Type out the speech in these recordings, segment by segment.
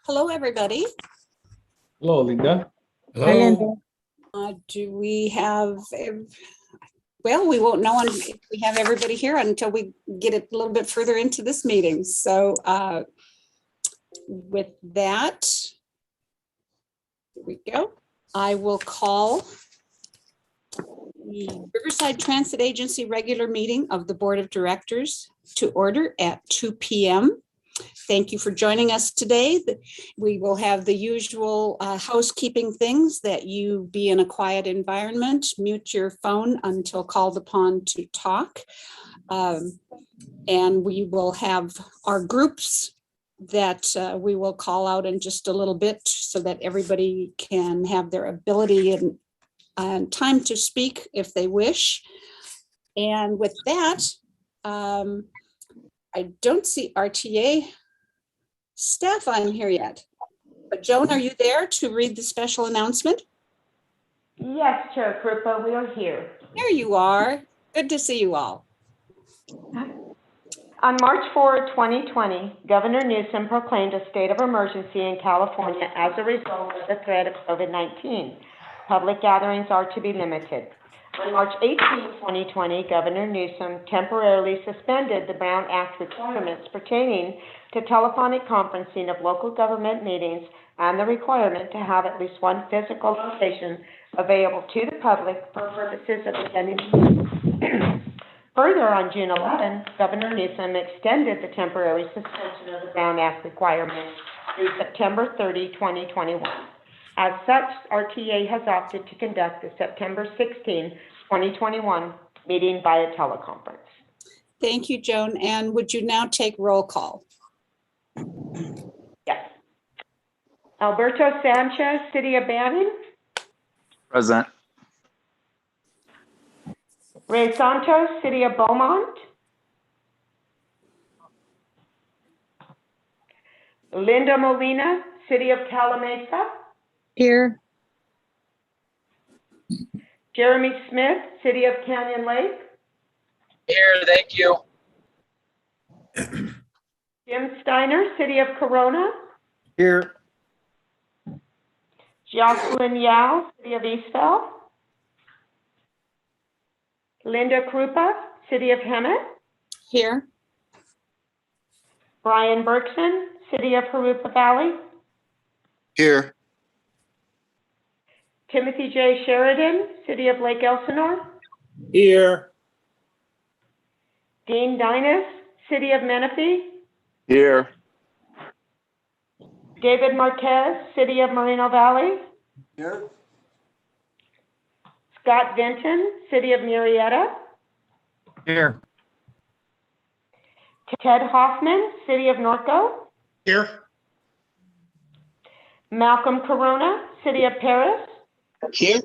Hello, everybody. Hello, Linda. Hello. Do we have, well, we won't know if we have everybody here until we get a little bit further into this meeting. So with that, here we go. I will call the Riverside Transit Agency regular meeting of the Board of Directors to order at 2 p.m. Thank you for joining us today. We will have the usual housekeeping things, that you be in a quiet environment, mute your phone until called upon to talk. And we will have our groups that we will call out in just a little bit so that everybody can have their ability and time to speak if they wish. And with that, I don't see RTA staff on here yet. But Joan, are you there to read the special announcement? Yes, Chair Krupa, we are here. There you are. Good to see you all. On March 4, 2020, Governor Newsom proclaimed a state of emergency in California as a result of the threat of COVID-19. Public gatherings are to be limited. On March 18, 2020, Governor Newsom temporarily suspended the Brown Act requirements pertaining to telephonic conferencing of local government meetings and the requirement to have at least one physical location available to the public for purposes of attending meetings. Further, on June 11, Governor Newsom extended the temporary suspension of the Brown Act requirement through September 30, 2021. As such, RTA has opted to conduct the September 16, 2021 meeting via teleconference. Thank you, Joan. And would you now take roll call? Yes. Alberto Sanchez, City of Banning. Present. Ray Santos, City of Beaumont. Linda Molina, City of Calamasa. Here. Jeremy Smith, City of Canyon Lake. Here, thank you. Jim Steiner, City of Corona. Here. Jocelyn Yao, City of Eastvale. Linda Krupa, City of Hemet. Here. Brian Berkson, City of Harupa Valley. Here. Timothy J. Sheridan, City of Lake Elsinore. Here. Dean Dinas, City of Menifee. Here. David Marquez, City of Moreno Valley. Here. Scott Vinton, City of Murrieta. Here. Ted Hoffman, City of Norco. Here. Malcolm Corona, City of Paris. Here.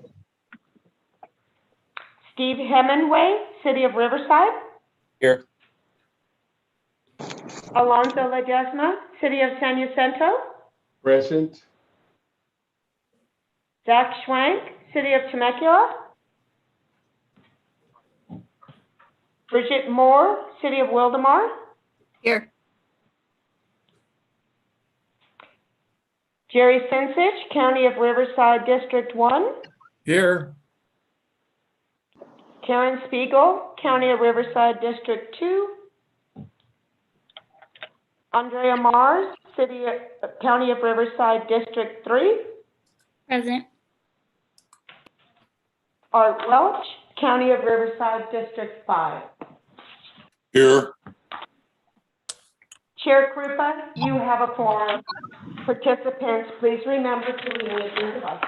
Steve Hemingway, City of Riverside. Here. Alonzo Ledesma, City of San Jacinto. Present. Zach Schwank, City of Temecula. Bridget Moore, City of Wildemar. Here. Jerry Sinsich, County of Riverside, District 1. Here. Karen Spiegel, County of Riverside, District 2. Andrea Mars, County of Riverside, District 3. Present. Art Welch, County of Riverside, District 5. Here. Chair Krupa, you have a quorum. Participants, please remember to remove your device.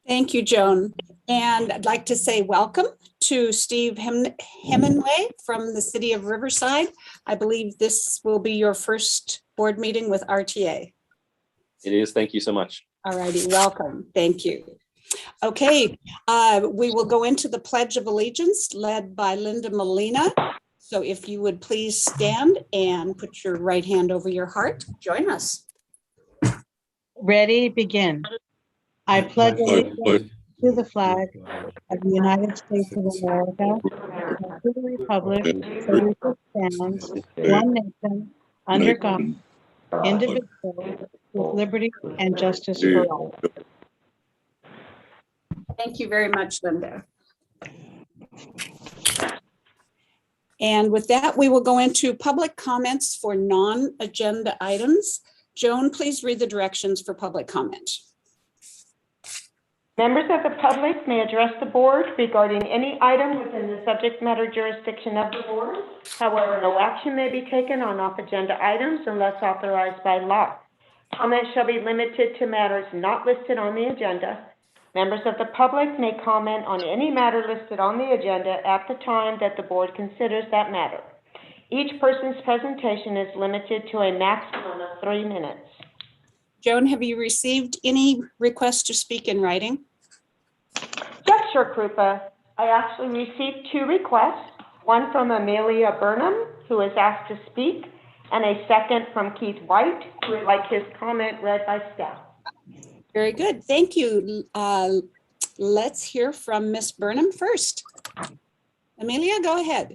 Thank you, Joan. And I'd like to say welcome to Steve Hemingway from the City of Riverside. I believe this will be your first board meeting with RTA. It is. Thank you so much. All righty, welcome. Thank you. Okay, we will go into the Pledge of Allegiance led by Linda Molina. So if you would please stand and put your right hand over your heart, join us. Ready, begin. I pledge allegiance to the flag of the United States of America, and to the republic for which it stands, one nation, under God, indivisible, with liberty and justice for all. Thank you very much, Linda. And with that, we will go into public comments for non-agenda items. Joan, please read the directions for public comment. Members of the public may address the board regarding any item within the subject matter jurisdiction of the board. However, no action may be taken on off-agenda items unless authorized by law. Comments shall be limited to matters not listed on the agenda. Members of the public may comment on any matter listed on the agenda at the time that the board considers that matter. Each person's presentation is limited to a maximum of 3 minutes. Joan, have you received any requests to speak in writing? Yes, sure, Krupa. I actually received 2 requests, one from Amelia Burnham, who has asked to speak, and a second from Keith White, who would like his comment read by staff. Very good. Thank you. Let's hear from Ms. Burnham first. Amelia, go ahead.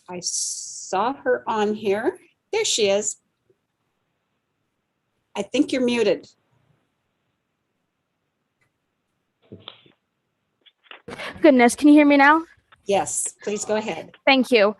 I saw her on here. There she is. I think you're muted. Goodness, can you hear me now? Yes, please go ahead. Thank you.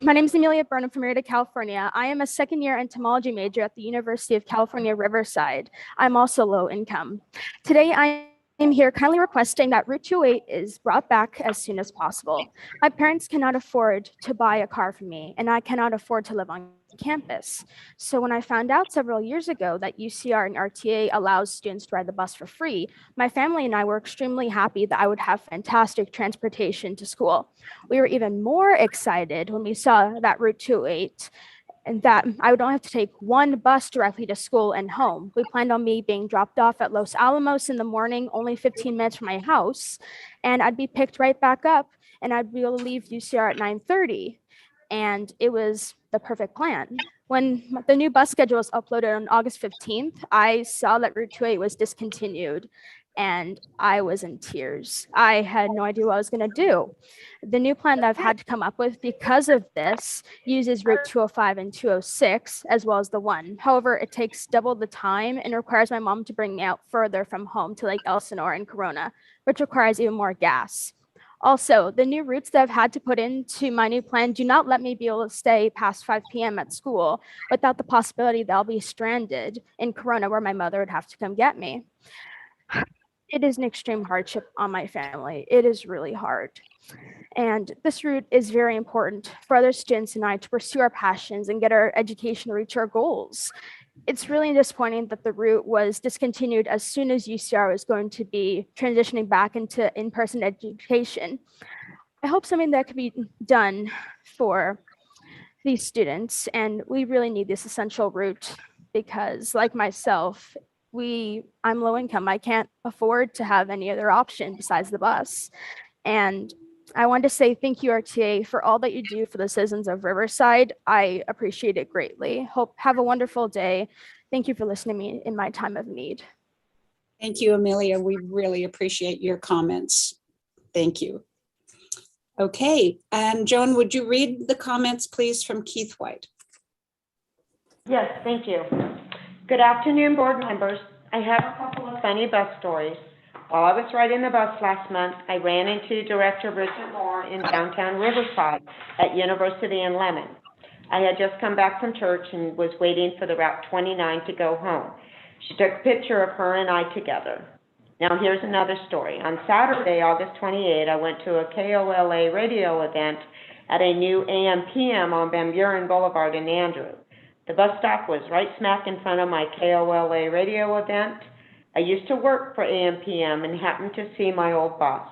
My name is Amelia Burnham from Marietta, California. I am a second-year entomology major at the University of California, Riverside. I'm also low income. Today, I am here kindly requesting that Route 208 is brought back as soon as possible. My parents cannot afford to buy a car for me, and I cannot afford to live on campus. So when I found out several years ago that UCR and RTA allows students to ride the bus for free, my family and I were extremely happy that I would have fantastic transportation to school. We were even more excited when we saw that Route 208 and that I would only have to take one bus directly to school and home. We planned on me being dropped off at Los Alamos in the morning, only 15 minutes from my house, and I'd be picked right back up and I'd be able to leave UCR at 9:30. And it was the perfect plan. When the new bus schedule was uploaded on August 15th, I saw that Route 208 was discontinued and I was in tears. I had no idea what I was gonna do. The new plan that I've had to come up with because of this uses Route 205 and 206 as well as the 1. However, it takes double the time and requires my mom to bring me out further from home to Lake Elsinore and Corona, which requires even more gas. Also, the new routes that I've had to put into my new plan do not let me be able to stay past 5 p.m. at school without the possibility that I'll be stranded in Corona where my mother would have to come get me. It is an extreme hardship on my family. It is really hard. And this route is very important for other students and I to pursue our passions and get our education to reach our goals. It's really disappointing that the route was discontinued as soon as UCR was going to be transitioning back into in-person education. I hope something that could be done for these students, and we really need this essential route because, like myself, I'm low income. I can't afford to have any other option besides the bus. And I want to say thank you, RTA, for all that you do for the citizens of Riverside. I appreciate it greatly. Have a wonderful day. Thank you for listening to me in my time of need. Thank you, Amelia. We really appreciate your comments. Thank you. Okay, and Joan, would you read the comments, please, from Keith White? Yes, thank you. Good afternoon, board members. I have a couple of funny bus stories. While I was riding the bus last month, I ran into Director Bridget Moore in downtown Riverside at University in Lemon. I had just come back from church and was waiting for the Route 29 to go home. She took a picture of her and I together. Now here's another story. On Saturday, August 28, I went to a KOLA radio event at a new AM/PM on Van Buren Boulevard in Andrew. The bus stop was right smack in front of my KOLA radio event. I used to work for AM/PM and happened to see my old boss.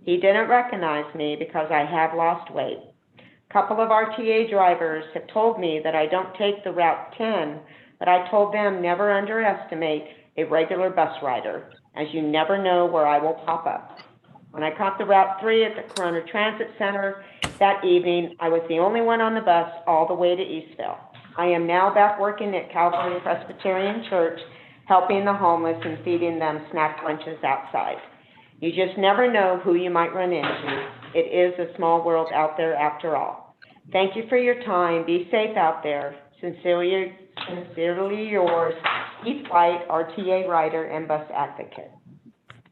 He didn't recognize me because I have lost weight. A couple of RTA drivers have told me that I don't take the Route 10, but I told them never underestimate a regular bus rider, as you never know where I will pop up. When I caught the Route 3 at the Corona Transit Center that evening, I was the only one on the bus all the way to Eastville. I am now back working at Calvary Presbyterian Church, helping the homeless and feeding them snack lunches outside. You just never know who you might run into. It is a small world out there after all. Thank you for your time. Be safe out there. Sincerely yours, Keith White, RTA writer and bus advocate.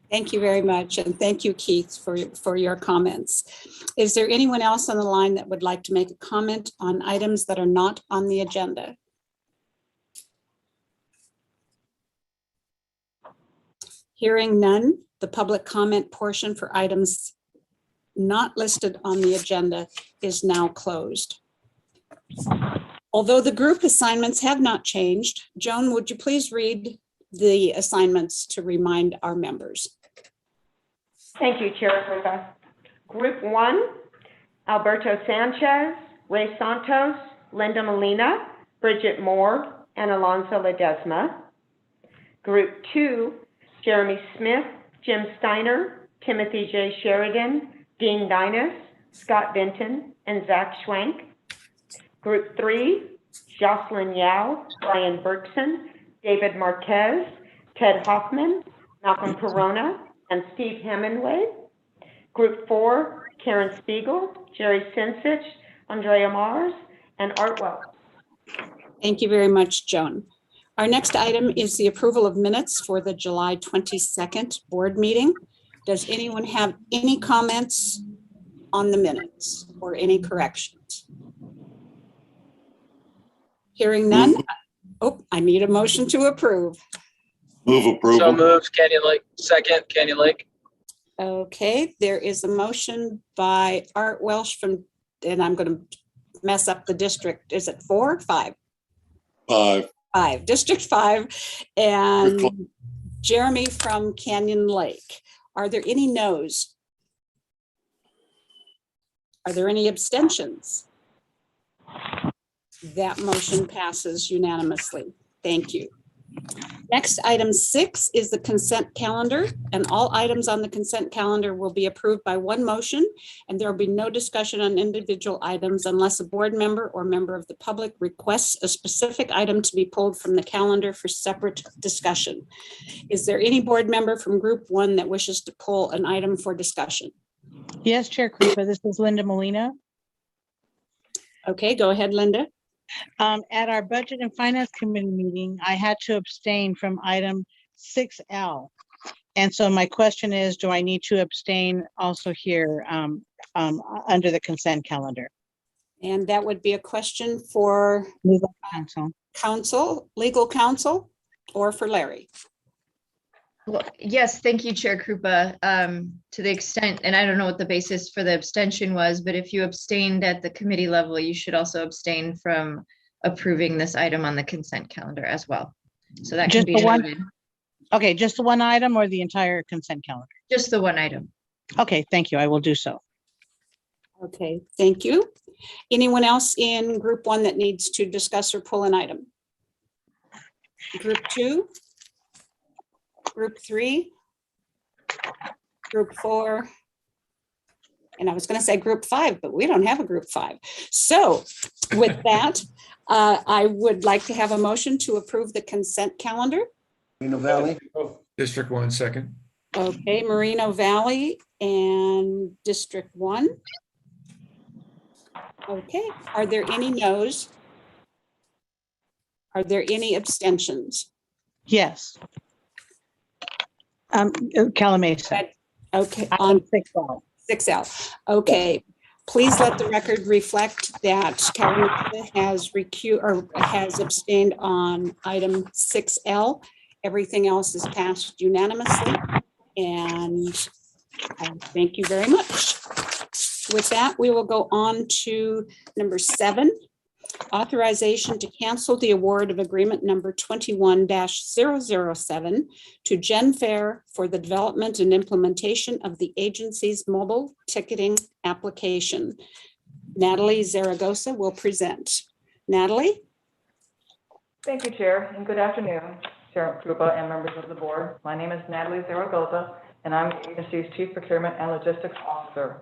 Thank you very much. And thank you, Keith, for your comments. Is there anyone else on the line that would like to make a comment on items that are not on the agenda? Hearing none, the public comment portion for items not listed on the agenda is now closed. Although the group assignments have not changed, Joan, would you please read the assignments to remind our members? Thank you, Chair Krupa. Group 1, Alberto Sanchez, Ray Santos, Linda Molina, Bridget Moore, and Alonso Ledesma. Group 2, Jeremy Smith, Jim Steiner, Timothy J. Sheridan, Dean Dinas, Scott Benton, and Zach Schwank. Group 3, Jocelyn Yao, Brian Bergson, David Marquez, Ted Hoffman, Malcolm Corona, and Steve Hemingway. Group 4, Karen Spiegel, Jerry Sinsich, Andrea Mars, and Art Wells. Thank you very much, Joan. Our next item is the approval of minutes for the July 22nd board meeting. Does anyone have any comments on the minutes or any corrections? Hearing none. Oh, I need a motion to approve. Move So approval. moved, Canyon Lake. Second, Canyon Lake. Okay, there is a motion by Art Welsh from, and I'm going to mess up the district. Is it 4 or 5? 5. 5, District 5, and Jeremy from Canyon Lake. Are there any no's? Are there any abstentions? That motion passes unanimously. Thank you. Next, item 6 is the consent calendar, and all items on the consent calendar will be approved by one motion, and there will be no discussion on individual items unless a board member or member of the public requests a specific item to be pulled from the calendar for separate discussion. Is there any board member from Group 1 that wishes to pull an item for discussion? Yes, Chair Krupa, this is Linda Molina. Okay, go ahead, Linda. At our Budget and Finance Committee meeting, I had to abstain from item 6L. And so my question is, do I need to abstain also here under the consent calendar? And that would be a question for Legal counsel. legal counsel, or for Larry. Well, yes, thank you, Chair Krupa. To the extent, and I don't know what the basis for the abstention was, but if you abstained at the committee level, you should also abstain from approving this item on the consent calendar as well. So that can Just be the one? noted. Okay, just the one item or the entire consent calendar? Just the one item. Okay, thank you. I will do so. Okay, thank you. Anyone else in Group 1 that needs to discuss or pull an item? Group 2? Group 3? Group 4? And I was going to say Group 5, but we don't have a Group 5. So with that, I would like to have a motion to approve the consent calendar. Moreno Valley. District 1, second. Okay, Moreno Valley and District 1. Okay, are there any no's? Are there any abstentions? Yes. Calamasa. Okay, On on 6L. 6L. Okay, please let the record reflect that Calamasa has abstained on item 6L. Everything else is passed unanimously, and thank you very much. With that, we will go on to number 7, authorization to cancel the award of agreement number 21-007 to GenFair for the development and implementation of the agency's mobile ticketing application. Natalie Zaragoza will present. Natalie? Thank you, Chair, and good afternoon, Chair Krupa and members of the board. My name is Natalie Zaragoza, and I'm the agency's Chief Procurement and Logistics Officer.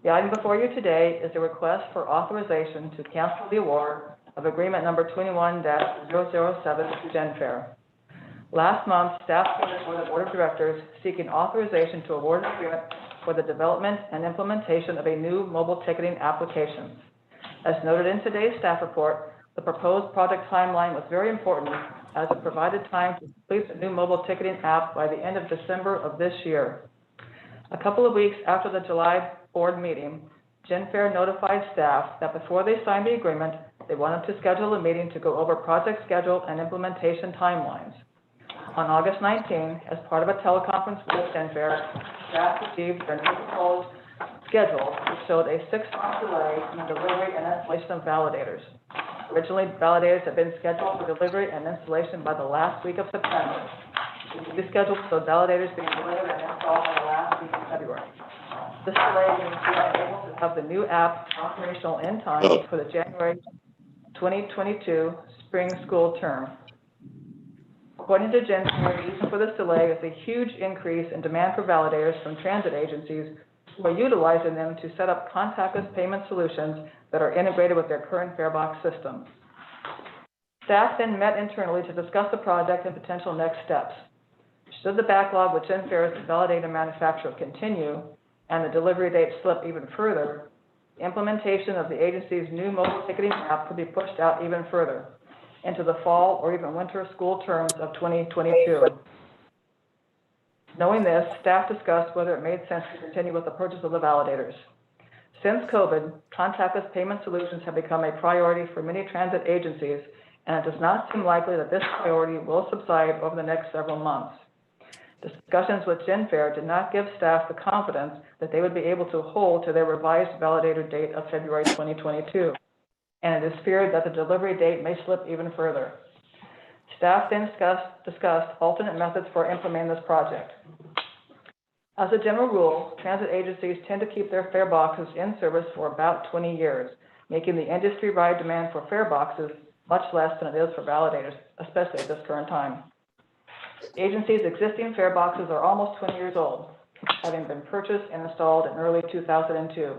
The item before you today is a request for authorization to cancel the award of agreement number 21-007 to GenFair. Last month, staff submitted for the Board of Directors seeking authorization to award an agreement for the development and implementation of a new mobile ticketing application. As noted in today's staff report, the proposed project timeline was very important as it provided time to complete the new mobile ticketing app by the end of December of this year. A couple of weeks after the July board meeting, Genfair notified staff that before they signed the agreement, they wanted to schedule a meeting to go over project schedule and implementation timelines. On August 19, as part of a teleconference with Genfair, staff received their new proposed schedule, which showed a 6-month delay in the delivery and installation of validators. Originally, validators had been scheduled for delivery and installation by the last week of September. The schedule showed validators being delivered and installed by the last week of February. This delay means we are able to have the new app operational in time for the January 2022 spring school term. According to Genfair, the reason for this delay is a huge increase in demand for validators from transit agencies who are utilizing them to set up contactless payment solutions that are integrated with their current farebox systems. Staff then met internally to discuss the project and potential next steps. Should the backlog with Genfair's validator manufacturer continue and the delivery date slip even further, the implementation of the agency's new mobile ticketing app could be pushed out even further into the fall or even winter school terms of 2022. Knowing this, staff discussed whether it made sense to continue with the purchase of the validators. Since COVID, contactless payment solutions have become a priority for many transit agencies, and it does not seem likely that this priority will subside over the next several months. Discussions with Genfair did not give staff the confidence that they would be able to hold to their revised validator date of February 2022, and it is feared that the delivery date may slip even further. Staff then discussed alternate methods for implementing this project. As a general rule, transit agencies tend to keep their fare boxes in service for about 20 years, making the industry-wide demand for fare boxes much less than it is for validators, especially at this current time. The agency's existing fare boxes are almost 20 years old, having been purchased and installed in early 2002.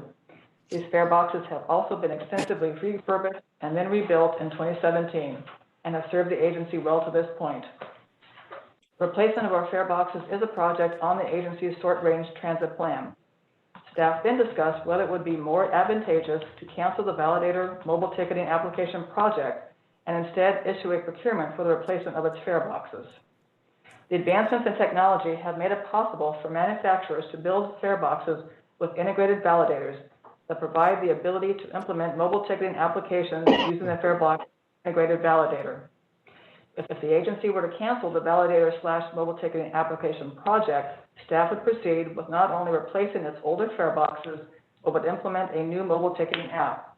These fare boxes have also been extensively refurbished and then rebuilt in 2017 and have served the agency well to this point. Replacement of our fare boxes is a project on the agency's short-range transit plan. Staff then discussed whether it would be more advantageous to cancel the validator mobile ticketing application project and instead issue a procurement for the replacement of its fare boxes. The advancements in technology have made it possible for manufacturers to build fare boxes with integrated validators that provide the ability to implement mobile ticketing applications using the fare box integrated validator. If the agency were to cancel the validator/mobile ticketing application project, staff would proceed with not only replacing its older fare boxes, but would implement a new mobile ticketing app.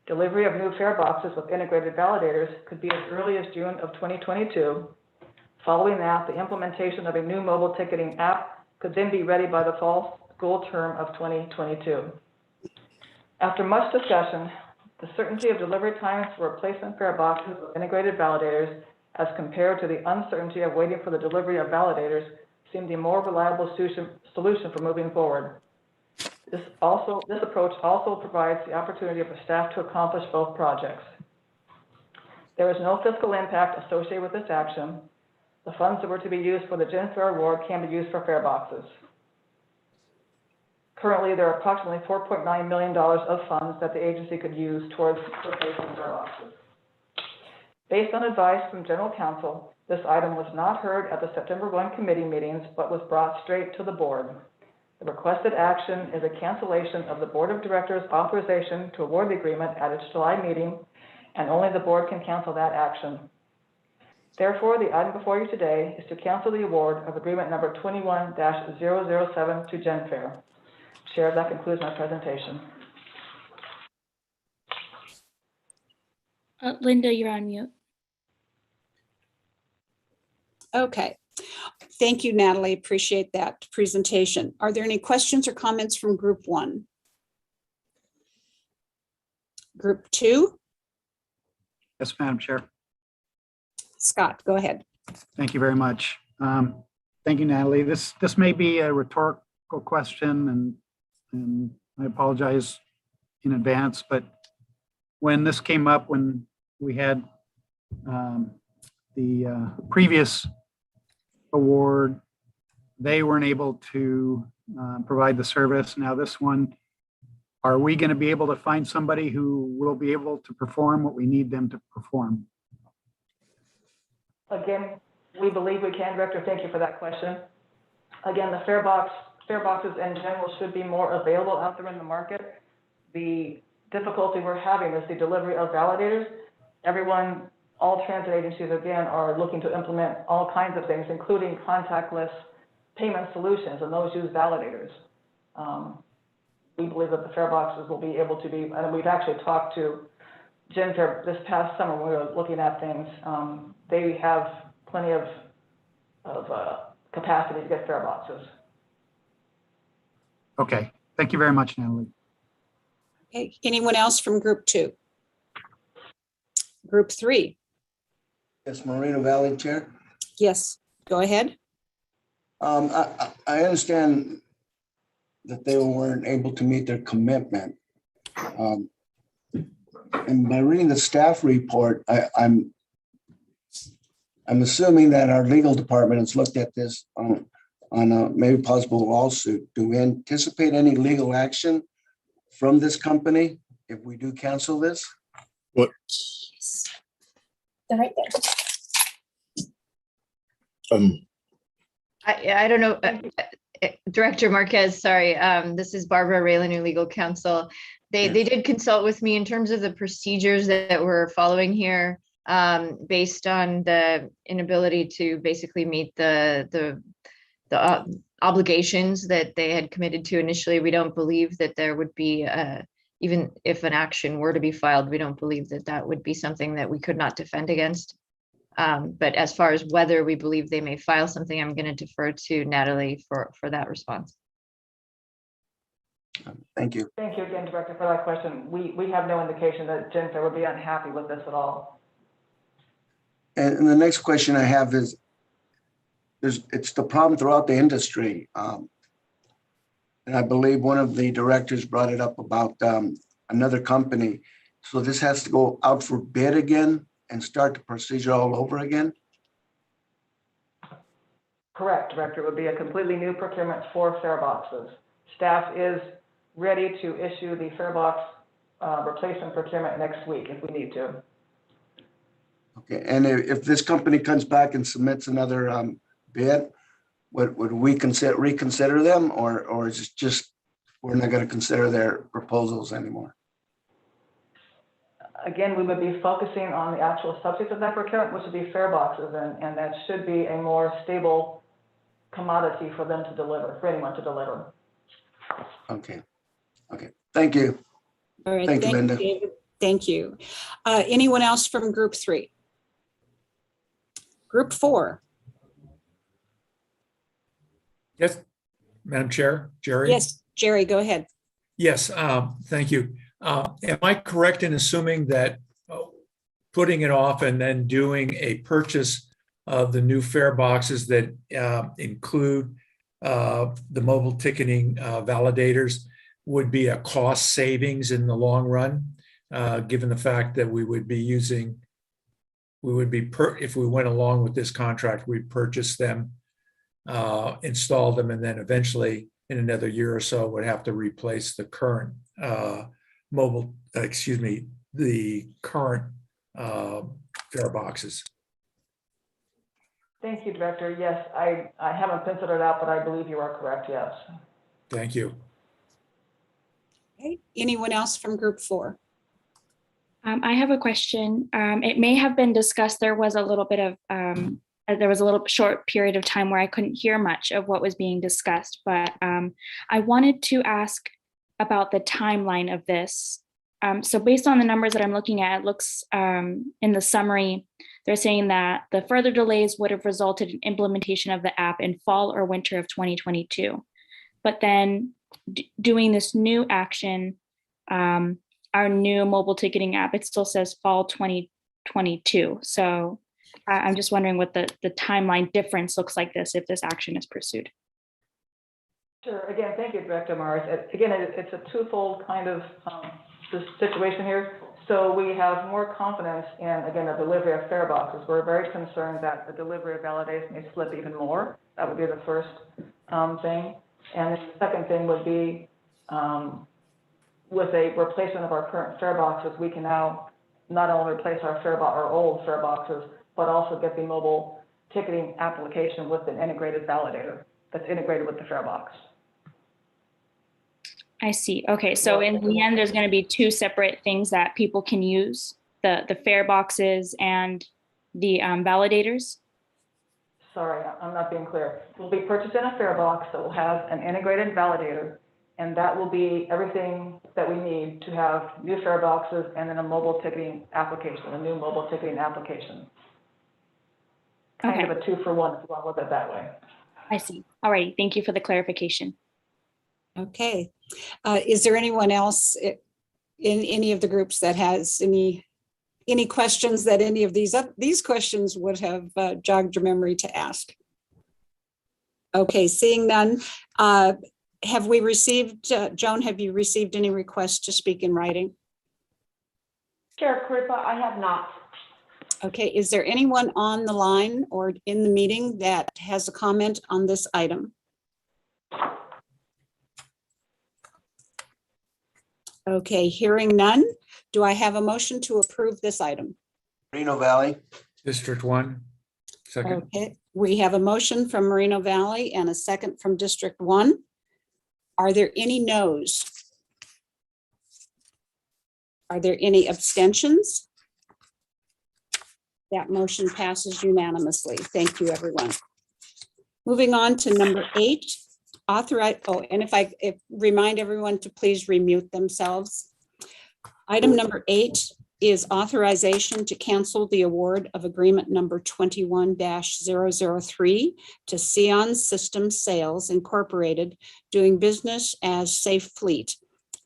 Delivery of new fare boxes with integrated validators could be as early as June of 2022. Following that, the implementation of a new mobile ticketing app could then be ready by the fall school term of 2022. After much discussion, the certainty of delivery times for replacement fare boxes with integrated validators as compared to the uncertainty of waiting for the delivery of validators seemed a more reliable solution for moving forward. This approach also provides the opportunity for staff to accomplish both projects. There is no fiscal impact associated with this action. The funds that were to be used for the Genfair award can be used for fare boxes. Currently, there are approximately $4.9 million of funds that the agency could use towards replacing fare boxes. Based on advice from General Counsel, this item was not heard at the September 1 committee meetings, but was brought straight to the board. The requested action is a cancellation of the Board of Directors' authorization to award the agreement at its July meeting, and only the board can cancel that action. Therefore, the item before you today is to cancel the award of agreement number 21-007 to Genfair. Chair, that concludes my presentation. Linda, you're on mute. Okay. Thank you, Natalie. Appreciate that presentation. Are there any questions or comments from group one? Group two? Yes, Madam Chair. Scott, go ahead. Thank you very much. Thank you, Natalie. This may be a rhetorical question, and I apologize in advance, but when this came up, when we had the previous award, they weren't able to provide the service. Now this one, are we going to be able to find somebody who will be able to perform what we need them to perform? Again, we believe we can, Director. Thank you for that question. Again, the fare boxes in general should be more available out there in the market. The difficulty we're having is the delivery of validators. All transit agencies, again, are looking to implement all kinds of things, including contactless payment solutions, and those use validators. We believe that the fare boxes will be able to be, and we've actually talked to Jennifer this past summer when we were looking at things. They have plenty of capacity to get fare boxes. Okay, thank you very much, Natalie. Okay, anyone else from group 2? Group 3? Yes, Moreno Valley Chair. Yes, go ahead. I understand that they weren't able to meet their commitment. And by reading the staff report, I'm assuming that our legal department has looked at this on a maybe possible lawsuit. Do we anticipate any legal action from this company if we do cancel this? What? They're right there. I don't know. Director Marquez, sorry. This is Barbara Raylan, new legal counsel. They did consult with me in terms of the procedures that we're following here, based on the inability to basically meet the obligations that they had committed to initially. We don't believe that there would be, even if an action were to be filed, we don't believe that that would be something that we could not defend against. But as far as whether we believe they may file something, I'm going to defer to Natalie for that response. Thank you. Thank you again, Director, for that question. We have no indication that Jennifer would be unhappy with this at all. And the next question I have is, it's the problem throughout the industry. And I believe one of the directors brought it up about another company. So this has to go out for bid again and start the procedure all over again? Correct, Director. It would be a completely new procurement for fare boxes. Staff is ready to issue the fare box replacement procurement next week if we need to. Okay, and if this company comes back and submits another bid, would we reconsider them, or is it just we're not going to consider their proposals anymore? Again, we would be focusing on the actual subject of that procurement, which would be fare boxes, and that should be a more stable commodity for them to deliver, for anyone to deliver. Okay. Thank you. All right. Thank you, Linda. David. Thank you. Anyone else from group 3? Group 4? Yes, Madam Chair, Jerry? Yes, Jerry, go ahead. Yes, thank you. Am I correct in assuming that putting it off and then doing a purchase of the new fare boxes that include the mobile ticketing validators would be a cost savings in the long run, given the fact that if we went along with this contract, we'd purchase them, install them, and then eventually in another year or so would have to replace the current the current fare boxes. Thank you, Director. Yes, I haven't penciled it out, but I believe you are correct, yes. Thank you. Okay. Anyone else from group 4? I have a question. It may have been discussed. There was a little short period of time where I couldn't hear much of what was being discussed, but I wanted to ask about the timeline of this. So based on the numbers that I'm looking at, it looks in the summary, they're saying that the further delays would have resulted in implementation of the app in fall or winter of 2022. But then doing this new action, our new mobile ticketing app, it still says fall 2022. So I'm just wondering what the timeline difference looks like if this action is pursued. Sure. Again, thank you, Director Morris. Again, it's a twofold kind of situation here. So we have more confidence in, again, the delivery of fare boxes. We're very concerned that the delivery of validators may slip even more. That would be the first thing. And the second thing would be with a replacement of our current fare boxes, we can now not only replace our old fare boxes, but also get the mobile ticketing application with an integrated validator that's integrated with the fare box. I see. Okay, so in the end, there's going to be two separate things that people can use, the fare boxes and the validators? Sorry, I'm not being clear. We'll be purchasing a fare box that will have an integrated validator, and that will be everything that we need to have new fare boxes and then a mobile ticketing application, a new mobile ticketing application. Kind Okay. of a 2-for-1 if you want to look at it that way. I see. All right, thank you for the clarification. Okay. Is there anyone else in any of the groups that has any questions that any of these questions would have jogged your memory to ask? Okay, seeing none. Have we received, Joan, have you received any requests to speak in writing? Chair Krupa, I have not. Okay, is there anyone on the line or in the meeting that has a comment on this item? Okay, hearing none, do I have a motion to approve this item? Reno Valley. District 1, second. Okay, we have a motion from Moreno Valley and a second from District 1. Are there any noes? Are there any abstentions? That motion passes unanimously. Thank you, everyone. Moving on to number 8, authorize, and if remind everyone to please remute themselves. Item number 8 is authorization to cancel the award of agreement number 21-003 to Sion Systems Sales Incorporated, doing business as Safe Fleet,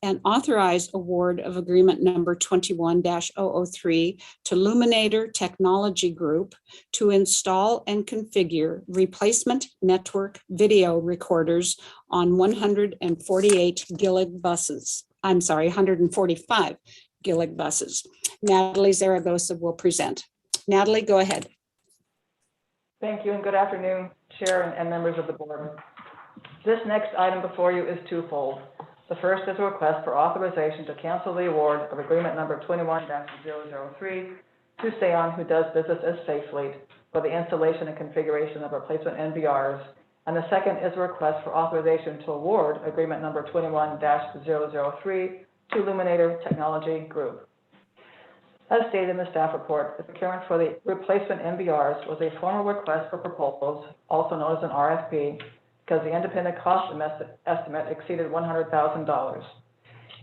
and authorize award of agreement number 21-003 to Luminator Technology Group to install and configure replacement network video recorders on 148 Gillig buses. I'm sorry, 145 Gillig buses. Natalie Zaragoza will present. Natalie, go ahead. Thank you and good afternoon, Chair and members of the board. This next item before you is twofold. The first is a request for authorization to cancel the award of agreement number 21-003 to Sion, who does business as Safe Fleet, for the installation and configuration of replacement NVRs. And the second is a request for authorization to award agreement number 21-003 to Luminator Technology Group. As stated in the staff report, the procurement for the replacement NVRs was a formal request for proposals, also known as an RFP, because the independent cost estimate exceeded $100,000.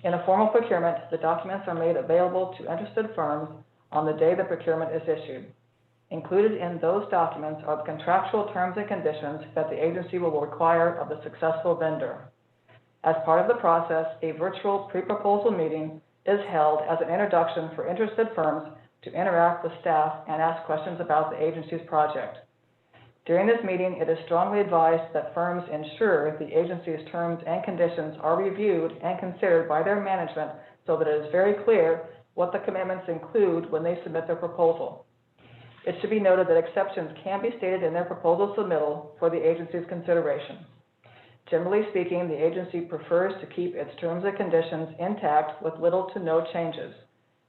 In a formal procurement, the documents are made available to interested firms on the day the procurement is issued. Included in those documents are the contractual terms and conditions that the agency will require of the successful vendor. As part of the process, a virtual pre-proposal meeting is held as an introduction for interested firms to interact with staff and ask questions about the agency's project. During this meeting, it is strongly advised that firms ensure the agency's terms and conditions are reviewed and considered by their management so that it is very clear what the commitments include when they submit their proposal. It should be noted that exceptions can be stated in their proposal submittal for the agency's consideration. Generally speaking, the agency prefers to keep its terms and conditions intact with little to no changes.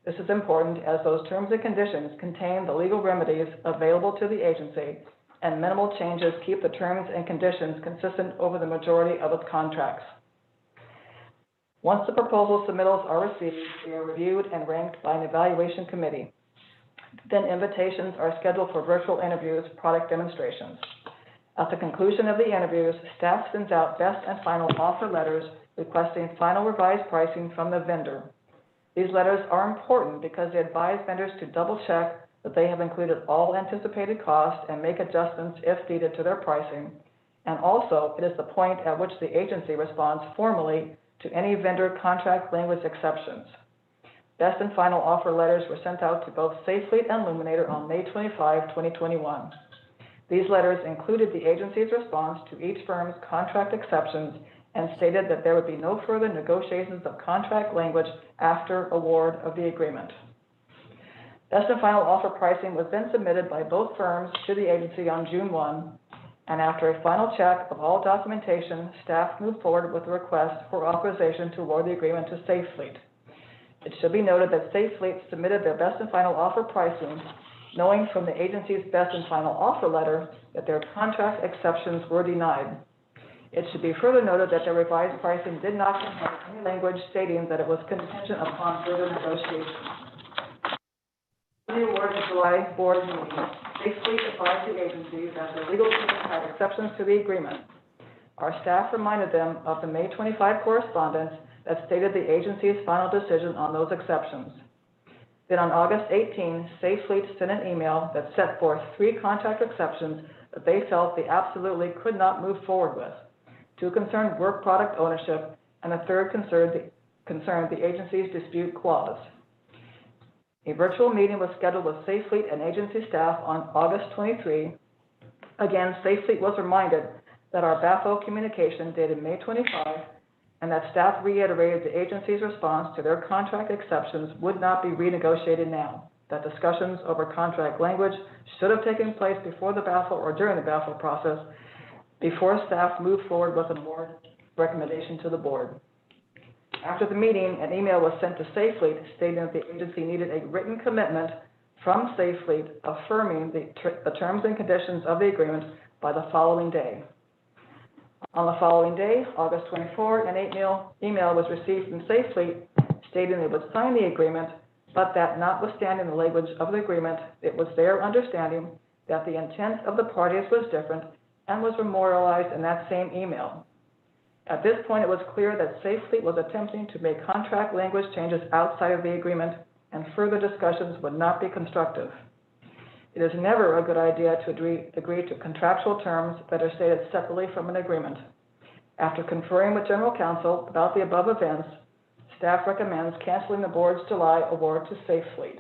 This is important as those terms and conditions contain the legal remedies available to the agency, and minimal changes keep the terms and conditions consistent over the majority of its contracts. Once the proposal submittals are received, they are reviewed and ranked by an evaluation committee. Then invitations are scheduled for virtual interviews, product demonstrations. At the conclusion of the interviews, staff sends out best and final offer letters requesting final revised pricing from the vendor. These letters are important because they advise vendors to double check that they have included all anticipated costs and make adjustments if needed to their pricing. And also, it is the point at which the agency responds formally to any vendor contract language exceptions. Best and final offer letters were sent out to both Safe Fleet and Luminator on May 25, 2021. These letters included the agency's response to each firm's contract exceptions and stated that there would be no further negotiations of contract language after award of the agreement. Best and final offer pricing was then submitted by both firms to the agency on June 1, And after a final check of all documentation, staff moved forward with a request for authorization to award the agreement to Safe Fleet. It should be noted that Safe Fleet submitted their best and final offer pricing, knowing from the agency's best and final offer letter that their contract exceptions were denied. It should be further noted that their revised pricing did not contain any language stating that it was contingent upon further negotiations. In the award of July board meeting, Safe Fleet advised the agency that the legal team had exceptions to the agreement. Our staff reminded them of the May 25 correspondence that stated the agency's final decision on those exceptions. Then on August 18, Safe Fleet sent an email that set forth 3 contract exceptions that they felt they absolutely could not move forward with. 2 concerned work product ownership, and the third concerned the agency's dispute clause. A virtual meeting was scheduled with Safe Fleet and agency staff on August 23. Again, Safe Fleet was reminded that our BAFO communication dated May 25 and that staff reiterated the agency's response to their contract exceptions would not be renegotiated now, that discussions over contract language should have taken place before the BAFO or during the BAFO process before staff moved forward with an award recommendation to the board. After the meeting, an email was sent to Safe Fleet stating that the agency needed a written commitment from Safe Fleet affirming the terms and conditions of the agreement by the following day. On the following day, August 24, an email was received from Safe Fleet stating they would sign the agreement, but that notwithstanding the language of the agreement, it was their understanding that the intent of the parties was different and was memorialized in that same email. At this point, it was clear that Safe Fleet was attempting to make contract language changes outside of the agreement, and further discussions would not be constructive. It is never a good idea to agree to contractual terms that are stated separately from an agreement. After conferring with General Counsel about the above events, staff recommends canceling the board's July award to Safe Fleet.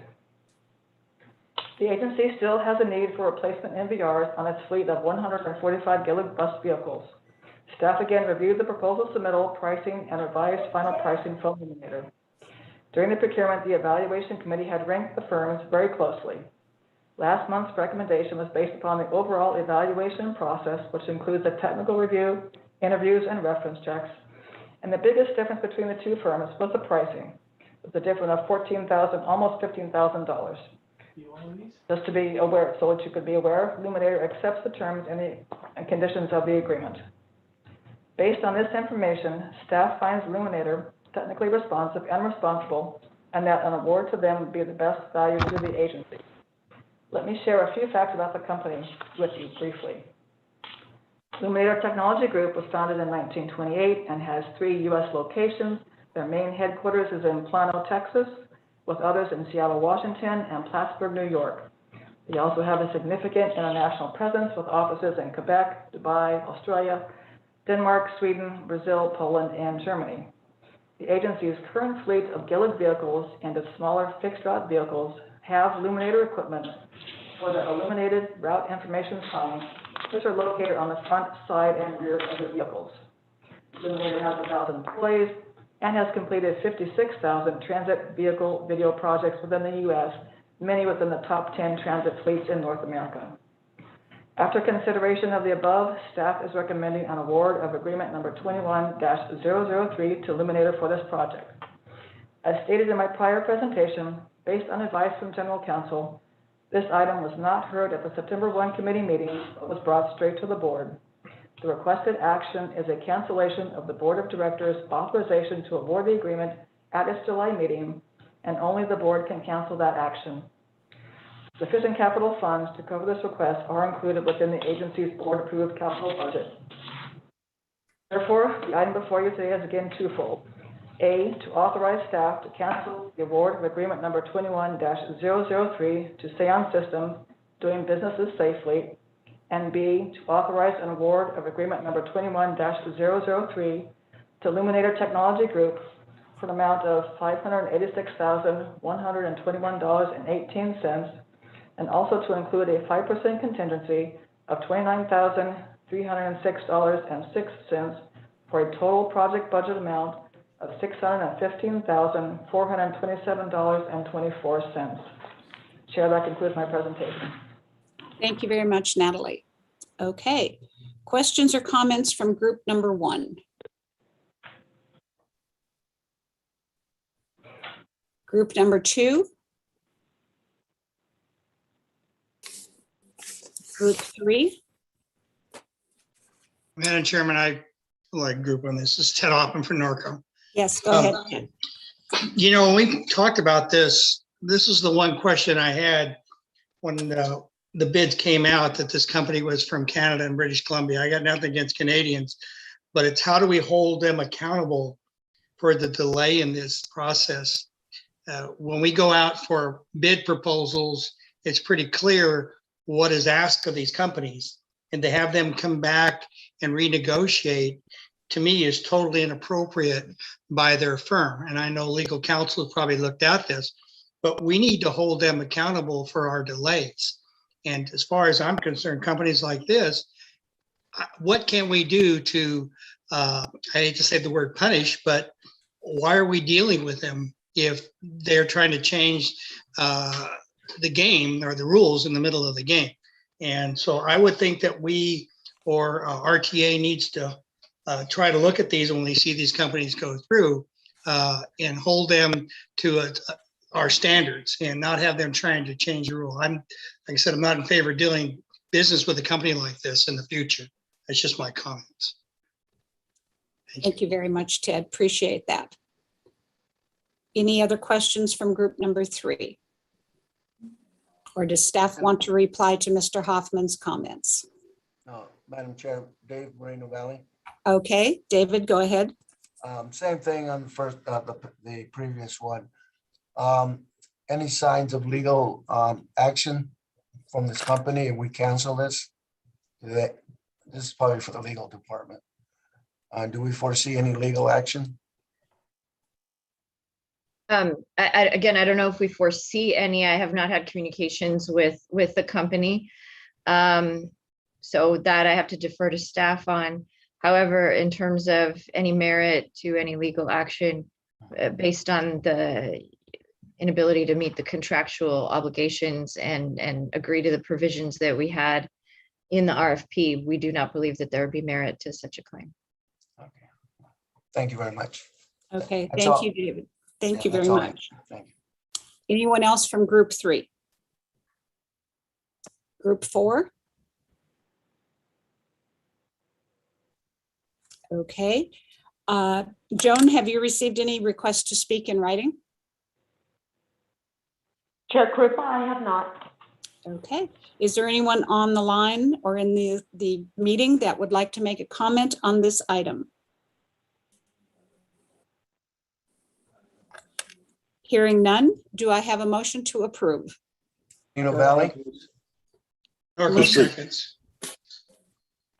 The agency still has a need for replacement NVRs on its fleet of 145 Gillig bus vehicles. Staff again reviewed the proposal submittal, pricing, and revised final pricing from Illuminator. During the procurement, the evaluation committee had ranked the firms very closely. Last month's recommendation was based upon the overall evaluation process, which includes a technical review, interviews, and reference checks. And the biggest difference between the 2 firms was the pricing, with a difference of $14,000, almost $15,000. Just to be aware, so that you could be aware, Illuminator accepts the terms and conditions of the agreement. Based on this information, staff finds Illuminator technically responsive and responsible, and that an award to them would be the best value to the agency. Let me share a few facts about the company with you briefly. Illuminator Technology Group was founded in 1928 and has 3 U.S. locations. Their main headquarters is in Plano, Texas, with others in Seattle, Washington, and Plattsburgh, New York. They also have a significant international presence with offices in Quebec, Dubai, Australia, Denmark, Sweden, Brazil, Poland, and Germany. The agency's current fleet of Gillig vehicles and its smaller fixed-route vehicles have Illuminator equipment for the illuminated route information signs, which are located on the front, side, and rear of the vehicles. Illuminator has 1,000 employees and has completed 56,000 transit vehicle video projects within the U.S., many within the top 10 transit fleets in North America. After consideration of the above, staff is recommending an award of agreement number 21-003 to Illuminator for this project. As stated in my prior presentation, based on advice from General Counsel, this item was not heard at the September 1 committee meeting, but was brought straight to the board. The requested action is a cancellation of the Board of Directors' authorization to award the agreement at its July meeting, and only the board can cancel that action. Sufficient capital funds to cover this request are included within the agency's board-approved capital budget. Therefore, the item before you today is again twofold. A, to authorize staff to cancel the award of agreement number 21-003 to Seon Systems doing business as Safe Fleet, and B, to authorize an award of agreement number 21-003 to Illuminator Technology Group for an amount of $586,121.18, and also to include a 5% contingency of $29,306.06 for a total project budget amount of $615,427.24. Chair, that concludes my presentation. Thank you very much, Natalie. Okay, Questions or comments from group number 1? Group number 2? Group 3? Madam Chairman, I like group on this. This is Ted Hoffman for Norco. Yes, go ahead. Ted. You know, when we talked about this, this is the one question I had when the bids came out that this company was from Canada and British Columbia. I got nothing against Canadians, but it's how do we hold them accountable for the delay in this process? When we go out for bid proposals, it's pretty clear what is asked of these companies, and to have them come back and renegotiate, to me, is totally inappropriate by their firm. And I know legal counsel has probably looked at this, but we need to hold them accountable for our delays. And as far as I'm concerned, companies like this, what can we do to, I hate to say the word punish, but why are we dealing with them if they're trying to change the game or the rules in the middle of the game? And so I would think that we or RTA needs to try to look at these when we see these companies go through and hold them to our standards and not have them trying to change the rule. Like I said, I'm not in favor of doing business with a company like this in the future. That's just my comments. Thank you very much, Ted. Appreciate that. Any other questions from group number 3? Or does staff want to reply to Mr. Hoffman's comments? No, Madam Chair, Dave, Moreno Valley. Okay, David, go ahead. Same thing on the first, the previous one. Any signs of legal action from this company if we cancel this? This is probably for the legal department. Do we foresee any legal action? Again, I don't know if we foresee any. I have not had communications with the company. So that I have to defer to staff on. However, in terms of any merit to any legal action based on the inability to meet the contractual obligations and agree to the provisions that we had in the RFP, we do not believe that there would be merit to such a claim. Okay. Thank you very much. Okay, That's thank all. you, David. Thank Yeah, you very that's all. much. Thank you. Anyone else from group 3? Group 4? Okay. Joan, have you received any requests to speak in writing? Chair Krupa, I have not. Okay. Is there anyone on the line or in the meeting that would like to make a comment on this item? Hearing none, do I have a motion to approve? Moreno Valley. Norco seconds.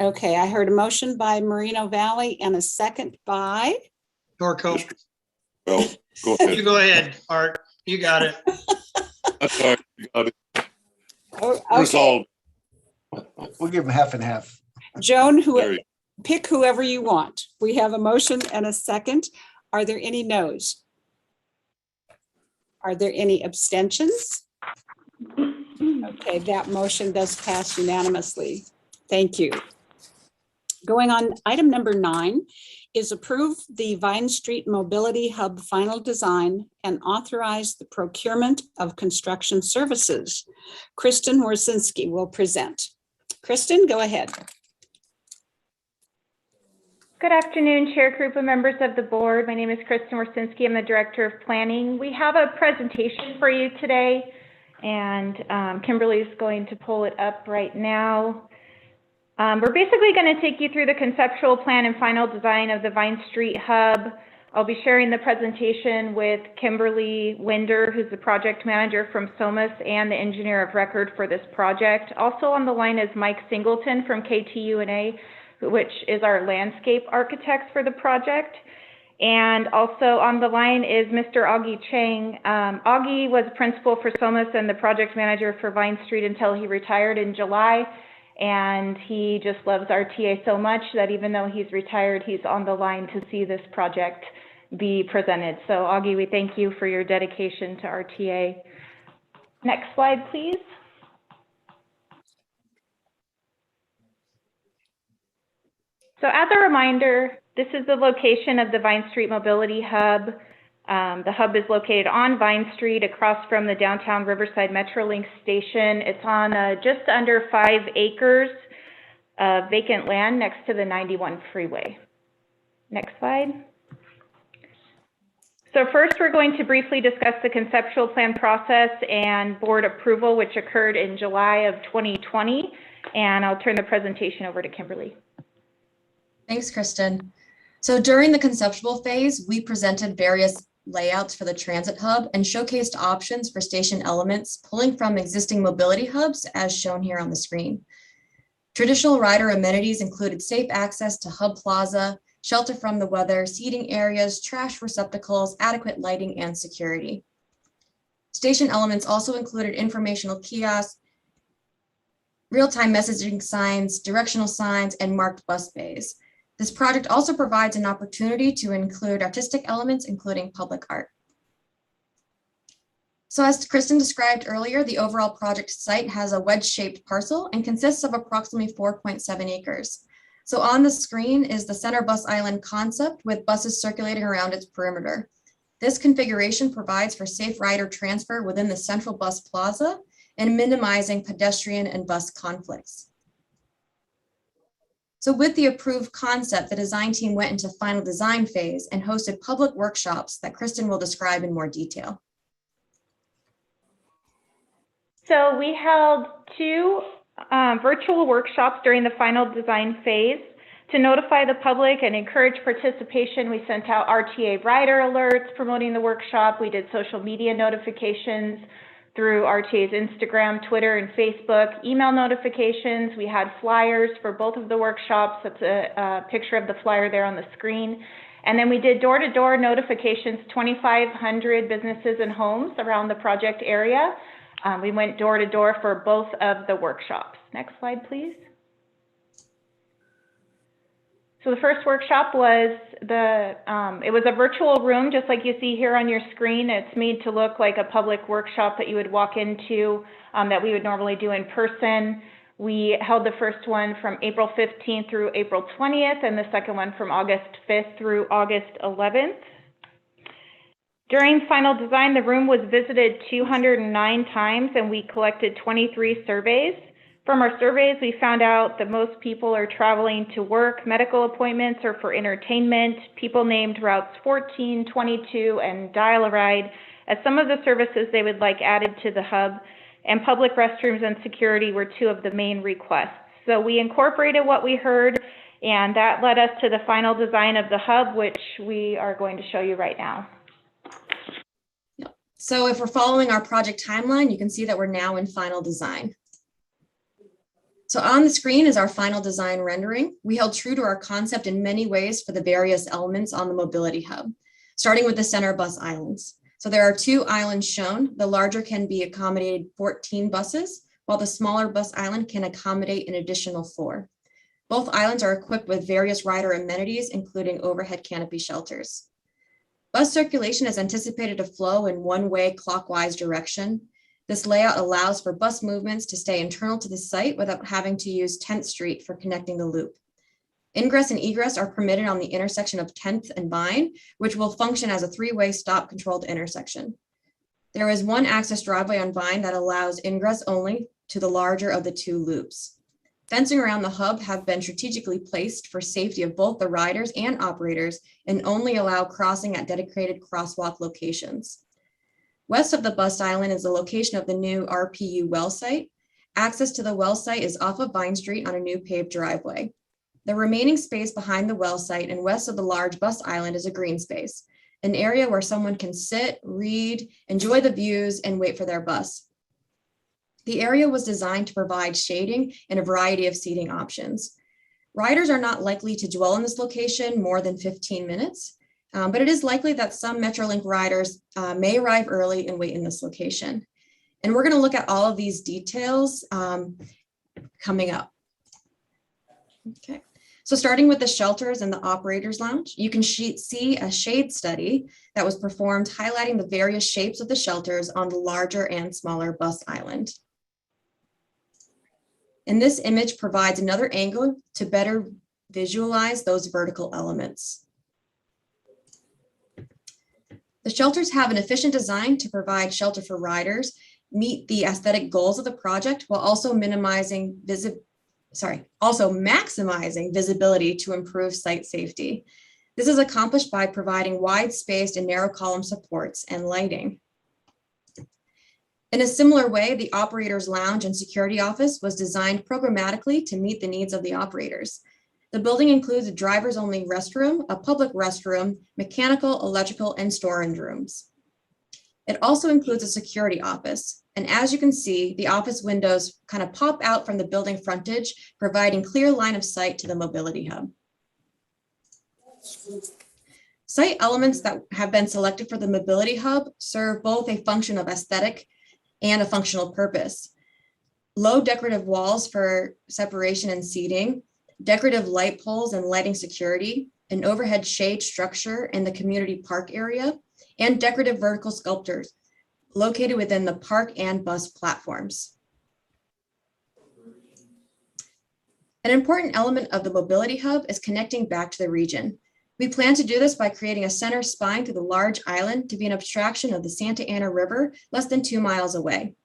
Okay, I heard a motion by Moreno Valley and a second by, Norco, Well, go you ahead. go ahead, Art. You got it. That's all right. You got it. oh, okay. Resolved. We'll give them half and half. Joan, There you pick whoever you want. We have a motion and a second. Are there any noes? Are there any abstentions? Okay, that motion does pass unanimously. Thank you. Going on, item number 9 is approve the Vine Street Mobility Hub final design and authorize the procurement of construction services. Kristen Warsinski will present. Kristen, go ahead. Good afternoon, Chair, group of members of the board. My name is Kristen Warsinski. I'm the Director of Planning. We have a presentation for you today, and Kimberly is going to pull it up right now. We're basically going to take you through the conceptual plan and final design of the Vine Street Hub. I'll be sharing the presentation with Kimberly Winder, who's the project manager from SOMAS and the engineer of record for this project. Also on the line is Mike Singleton from KTUNA, which is our landscape architect for the project. And also on the line is Mr. Augie Chang. Augie was principal for SOMAS and the project manager for Vine Street until he retired in July. And he just loves RTA so much that even though he's retired, he's on the line to see this project be presented. So Augie, we thank you for your dedication to RTA. Next slide, please. So as a reminder, this is the location of the Vine Street Mobility Hub. The hub is located on Vine Street across from the downtown Riverside Metrolink station. It's on just under 5 acres of vacant land next to the 91 freeway. Next slide. So first, we're going to briefly discuss the conceptual plan process and board approval, which occurred in July of 2020. And I'll turn the presentation over to Kimberly. Thanks, Kristen. So during the conceptual phase, we presented various layouts for the transit hub and showcased options for station elements pulling from existing mobility hubs as shown here on the screen. Traditional rider amenities included safe access to hub plaza, shelter from the weather, seating areas, trash receptacles, adequate lighting, and security. Station elements also included informational kiosks, real-time messaging signs, directional signs, and marked bus bays. This project also provides an opportunity to include artistic elements, including public art. So as Kristen described earlier, the overall project site has a wedge-shaped parcel and consists of approximately 4.7 acres. So on the screen is the center bus island concept with buses circulating around its perimeter. This configuration provides for safe rider transfer within the central bus plaza and minimizing pedestrian and bus conflicts. So with the approved concept, the design team went into final design phase and hosted public workshops that Kristen will describe in more detail. So we held 2 virtual workshops during the final design phase. To notify the public and encourage participation, we sent out RTA rider alerts promoting the workshop. We did social media notifications through RTA's Instagram, Twitter, and Facebook, email notifications. We had flyers for both of the workshops. That's a picture of the flyer there on the screen. And then we did door-to-door notifications, 2,500 businesses and homes around the project area. We went door-to-door for both of the workshops. Next slide, please. So the first workshop was it was a virtual room, just like you see here on your screen. It's made to look like a public workshop that you would walk into that we would normally do in person. We held the first one from April 15th through April 20th, and the second one from August 5th through August 11th. During final design, the room was visited 209 times, and we collected 23 surveys. From our surveys, we found out that most people are traveling to work, medical appointments, or for entertainment. People named routes 14, 22, and Dial-A-Ride as some of the services they would like added to the hub, and public restrooms and security were 2 of the main requests. So we incorporated what we heard, and that led us to the final design of the hub, which we are going to show you right now. So if we're following our project timeline, you can see that we're now in final design. So on the screen is our final design rendering. We held true to our concept in many ways for the various elements on the mobility hub, starting with the center bus islands. So there are 2 islands shown. The larger can be accommodated 14 buses, while the smaller bus island can accommodate an additional 4. Both islands are equipped with various rider amenities, including overhead canopy shelters. Bus circulation is anticipated to flow in one-way clockwise direction. This layout allows for bus movements to stay internal to the site without having to use 10th Street for connecting the loop. Ingress and egress are permitted on the intersection of 10th and Vine, which will function as a 3-way stop controlled intersection. There is 1 access driveway on Vine that allows ingress only to the larger of the 2 loops. Fencing around the hub have been strategically placed for safety of both the riders and operators and only allow crossing at dedicated crosswalk locations. West of the bus island is the location of the new RPU well site. Access to the well site is off of Vine Street on a new paved driveway. The remaining space behind the well site and west of the large bus island is a green space, an area where someone can sit, read, enjoy the views, and wait for their bus. The area was designed to provide shading and a variety of seating options. Riders are not likely to dwell in this location more than 15 minutes. But it is likely that some Metrolink riders may arrive early and wait in this location. And we're going to look at all of these details coming up. Okay, so starting with the shelters and the operators lounge, you can see a shade study that was performed highlighting the various shapes of the shelters on the larger and smaller bus island. And this image provides another angle to better visualize those vertical elements. The shelters have an efficient design to provide shelter for riders, meet the aesthetic goals of the project while also maximizing visibility to improve site safety. This is accomplished by providing wide-spaced and narrow column supports and lighting. In a similar way, the operator's lounge and security office was designed programmatically to meet the needs of the operators. The building includes a driver's-only restroom, a public restroom, mechanical, electrical, and storage rooms. It also includes a security office. And as you can see, the office windows kind of pop out from the building frontage, providing clear line of sight to the mobility hub. Site elements that have been selected for the mobility hub serve both a function of aesthetic and a functional purpose. Low decorative walls for separation and seating, decorative light poles and lighting security, an overhead shade structure in the community park area, and decorative vertical sculptures located within the park and bus platforms. An important element of the mobility hub is connecting back to the region. We plan to do this by creating a center spine through the large island to be an abstraction of the Santa Ana River less than 2 miles away.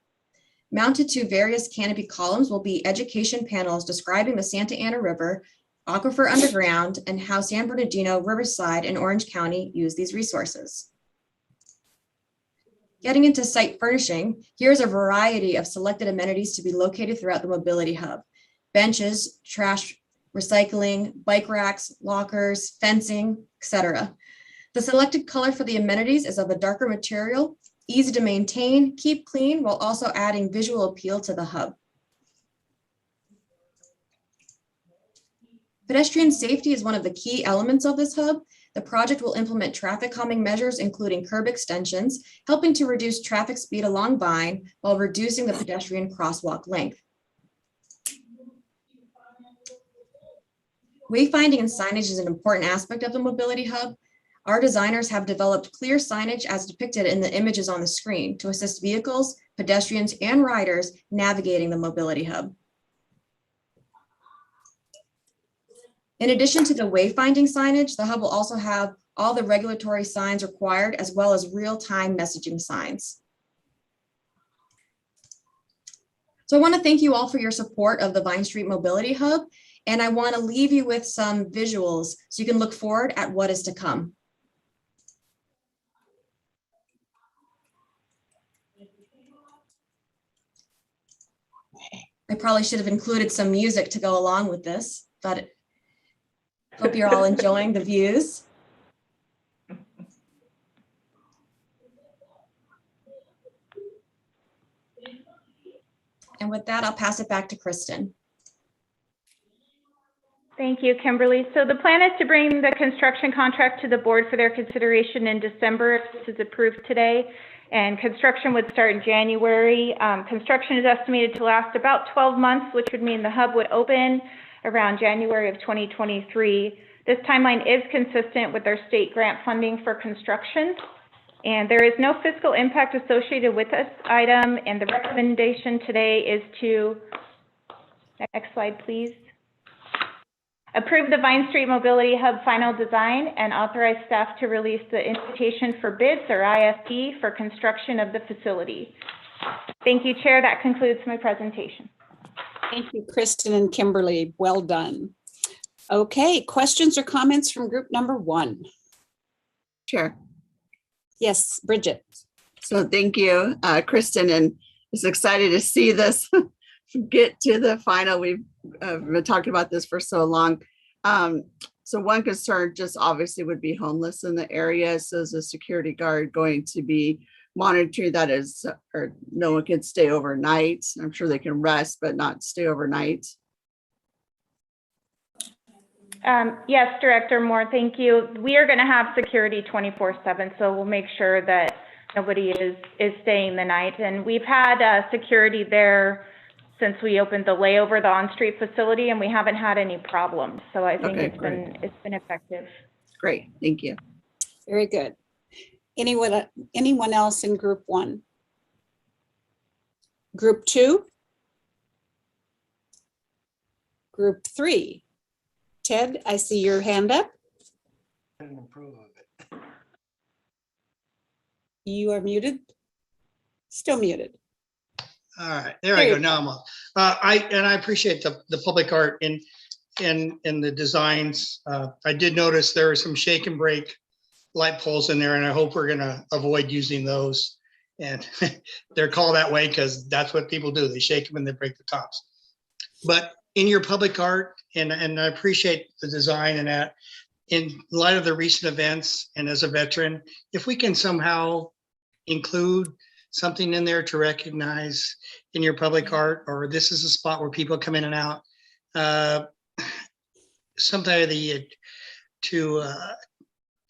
Mounted to various canopy columns will be education panels describing the Santa Ana River, aquifer underground, and how San Bernardino, Riverside, and Orange County use these resources. Getting into site furnishing, here's a variety of selected amenities to be located throughout the mobility hub: benches, trash recycling, bike racks, lockers, fencing, etc. The selected color for the amenities is of a darker material, easy to maintain, keep clean, while also adding visual appeal to the hub. Pedestrian safety is one of the key elements of this hub. The project will implement traffic calming measures, including curb extensions, helping to reduce traffic speed along Vine while reducing the pedestrian crosswalk length. Wayfinding and signage is an important aspect of the mobility hub. Our designers have developed clear signage as depicted in the images on the screen to assist vehicles, pedestrians, and riders navigating the mobility hub. In addition to the wayfinding signage, the hub will also have all the regulatory signs required, as well as real-time messaging signs. So I want to thank you all for your support of the Vine Street Mobility Hub, and I want to leave you with some visuals so you can look forward at what is to come. I probably should have included some music to go along with this, but hope you're all enjoying the views. And with that, I'll pass it back to Kristen. Thank you, Kimberly. So the plan is to bring the construction contract to the board for their consideration in December if this is approved today. And construction would start in January. Construction is estimated to last about 12 months, which would mean the hub would open around January of 2023. This timeline is consistent with our state grant funding for construction. And there is no fiscal impact associated with this item. And the recommendation today is to, next slide, please. Approve the Vine Street Mobility Hub final design and authorize staff to release the invitation for bids, or IFP, for construction of the facility. Thank you, Chair. That concludes my presentation. Thank you, Kristen and Kimberly. Well done. Okay, questions or comments from group number 1? Sure. Yes, Bridget. So thank you, Kristen, and it's excited to see this get to the final. We've been talking about this for so long. So one concern just obviously would be homeless in the area. So is a security guard going to be monitoring that as, or no one can stay overnight? I'm sure they can rest, but not stay overnight. Yes, Director Moore, thank you. We are going to have security 24/7, so we'll make sure that nobody is staying the night. And we've had security there since we opened the layover, the on-street facility, and we haven't had any problems. So I think it's been effective. Great, thank you. Very good. Anyone else in group 1? Group 2? Group 3? Ted, I see your hand up. Didn't approve of it. You are muted. Still muted. All right, there I go. Now I'm on. I appreciate the public art in the designs. I did notice there are some shake and break light poles in there, and I hope we're gonna avoid using those. And they're called that way because that's what people do. They shake them and they break the tops. But in your public art, and I appreciate the design and that, in light of the recent events and as a veteran, if we can somehow include something in there to recognize in your public art, or this is a spot where people come in and out, something to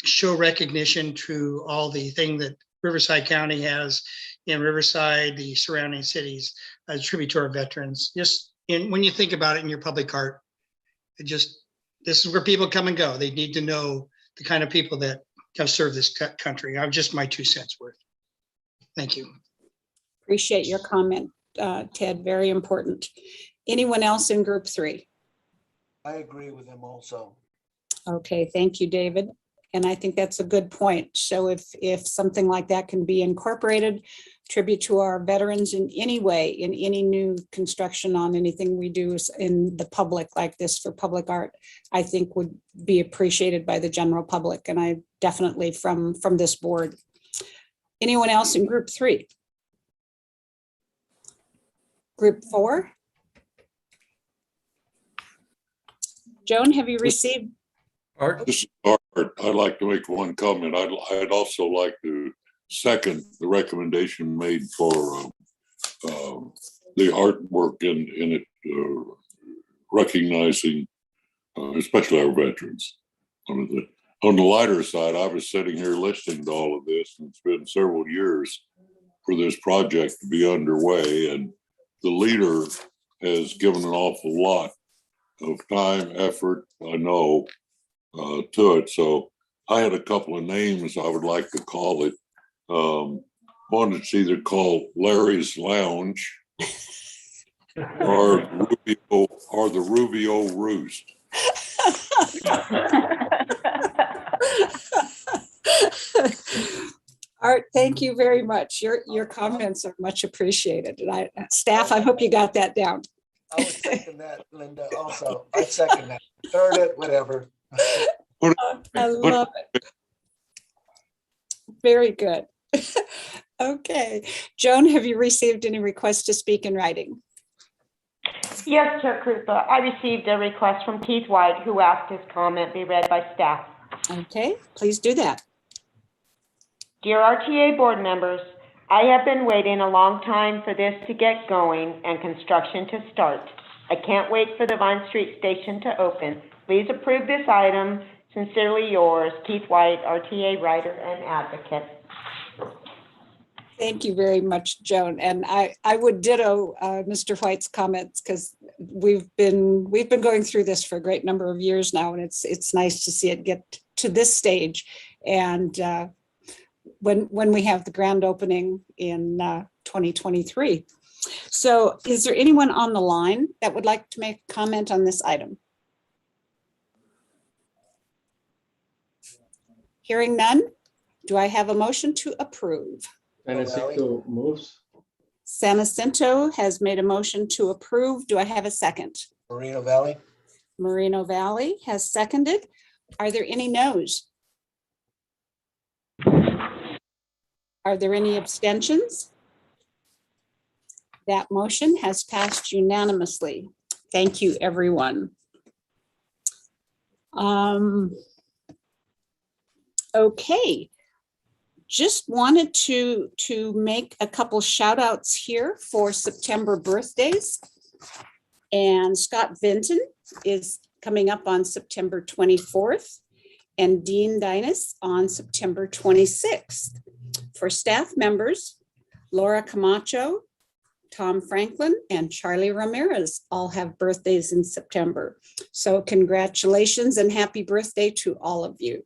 show recognition to all the thing that Riverside County has in Riverside, the surrounding cities, a tribute to our veterans. Just when you think about it in your public art, this is where people come and go. They need to know the kind of people that have served this country. I'm just my 2 cents worth. Thank you. Appreciate your comment, Ted. Very important. Anyone else in group 3? I agree with him also. Okay, thank you, David. And I think that's a good point. So if something like that can be incorporated, tribute to our veterans in any way, in any new construction on anything we do in the public like this for public art, I think would be appreciated by the general public, and I definitely from this board. Anyone else in group 3? Group 4? Joan, have you received? Art? This is Art. I'd like to make one comment. I'd also like to second the recommendation made for the artwork in it, recognizing especially our veterans. On the lighter side, I was sitting here listening to all of this, and it's been several years for this project to be underway, and the leader has given an awful lot of time, effort, I know, to it. So I had a couple of names I would like to call it. One that's either called Larry's Lounge or the Rubio Roost. Art, thank you very much. Your comments are much appreciated. And staff, I hope you got that down. I would second that, Linda, also. I second that. Third it, whatever. I love it. Very good. Okay. Joan, have you received any requests to speak in writing? Yes, Chair Krupa. I received a request from Keith White, who asked his comment be read by staff. Okay, please do that. Dear RTA board members, I have been waiting a long time for this to get going and construction to start. I can't wait for the Vine Street station to open. Please approve this item. Sincerely yours, Keith White, RTA writer and advocate. Thank you very much, Joan. And I would ditto Mr. White's comments, because we've been going through this for a great number of years now, and it's nice to see it get to this stage. And when we have the grand opening in 2023. So is there anyone on the line that would like to make a comment on this item? Hearing none, do I have a motion to approve? San Jacinto moves. San Jacinto has made a motion to approve. Do I have a second? Moreno Valley. Moreno Valley has seconded. Are there any no's? Are there any abstentions? That motion has passed unanimously. Thank you, everyone. Okay. Just wanted to make a couple shout outs here for September birthdays. And Scott Vinton is coming up on September 24th and Dean Dinas on September 26th. For staff members, Laura Camacho, Tom Franklin, and Charlie Ramirez all have birthdays in September. So congratulations and happy birthday to all of you.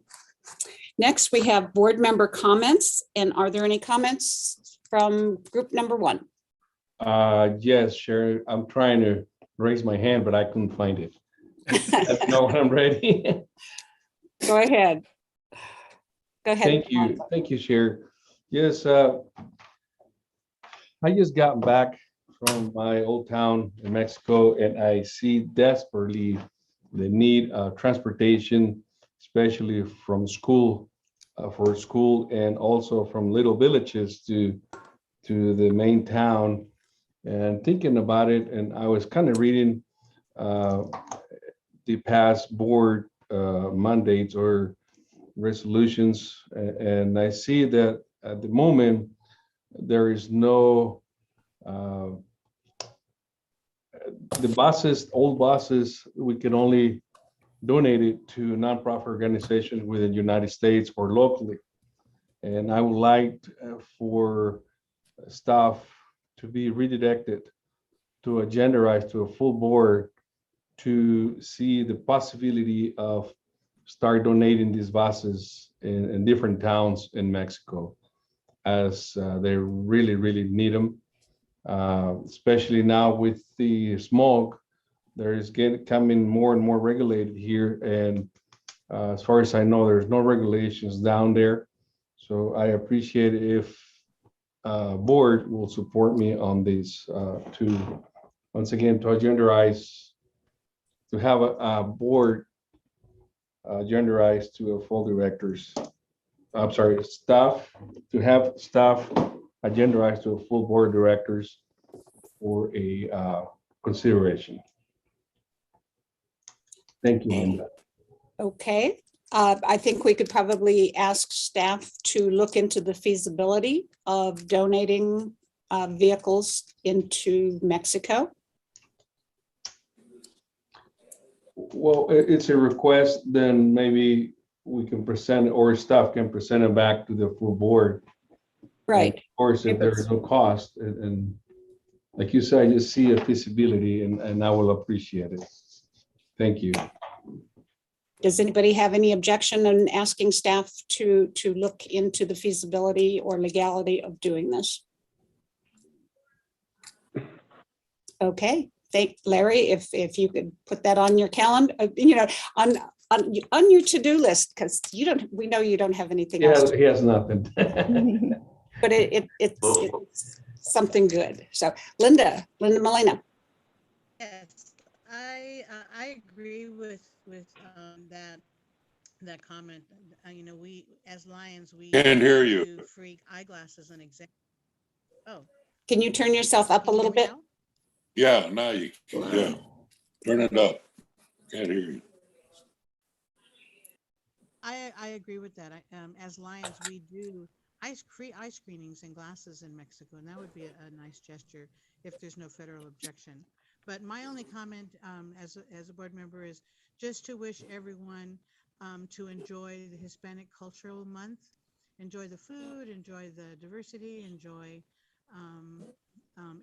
Next, we have board member comments. And are there any comments from group number 1? Yes, sure. I'm trying to raise my hand, but I couldn't find it. Let me know when I'm ready. Go ahead. Go ahead. Thank you, Chair. Yes, I just got back from my old town in Mexico, and I see desperately the need of transportation, especially from school, for school, and also from little villages to the main town. And thinking about it, and I was kind of reading the past board mandates or resolutions, and I see that at the moment there is no the buses, old buses, we can only donate it to nonprofit organizations within the United States or locally. And I would like for staff to be redirected to agenderize to a full board to see the possibility of start donating these buses in different towns in Mexico, as they really, really need them. Especially now with the smog, there is coming more and more regulated here. And as far as I know, there's no regulations down there. So I appreciate it if board will support me on this to, once again, to agenderize, to have a board agenderized to a full directors. I'm sorry, staff, to have staff agenderized to a full board of directors for a consideration. Thank you, Linda. Okay. I think we could probably ask staff to look into the feasibility of donating vehicles into Mexico. Well, it's a request, then maybe we can present it, or staff can present it back to the full board. Right. And of course, if there is no cost, and like you said, I just see a feasibility, and I will appreciate it. Thank you. Does anybody have any objection in asking staff to look into the feasibility or legality of doing this? Okay, thank Larry, if you could put that on your calendar, on your to-do list, because we know you don't have anything else. He has nothing. But it's something good. So Linda Molina. Yes, I agree with that comment. We as Lions, we Can't hear you. do free eyeglasses and exam. Oh, Can you turn yourself up a little bit? now? Yeah, now you, yeah. Turn it up. Can't hear you. I agree with that. As Lions, we do eye screenings and glasses in Mexico, and that would be a nice gesture if there's no federal objection. But my only comment as a board member is just to wish everyone to enjoy the Hispanic Cultural Month, enjoy the food, enjoy the diversity, enjoy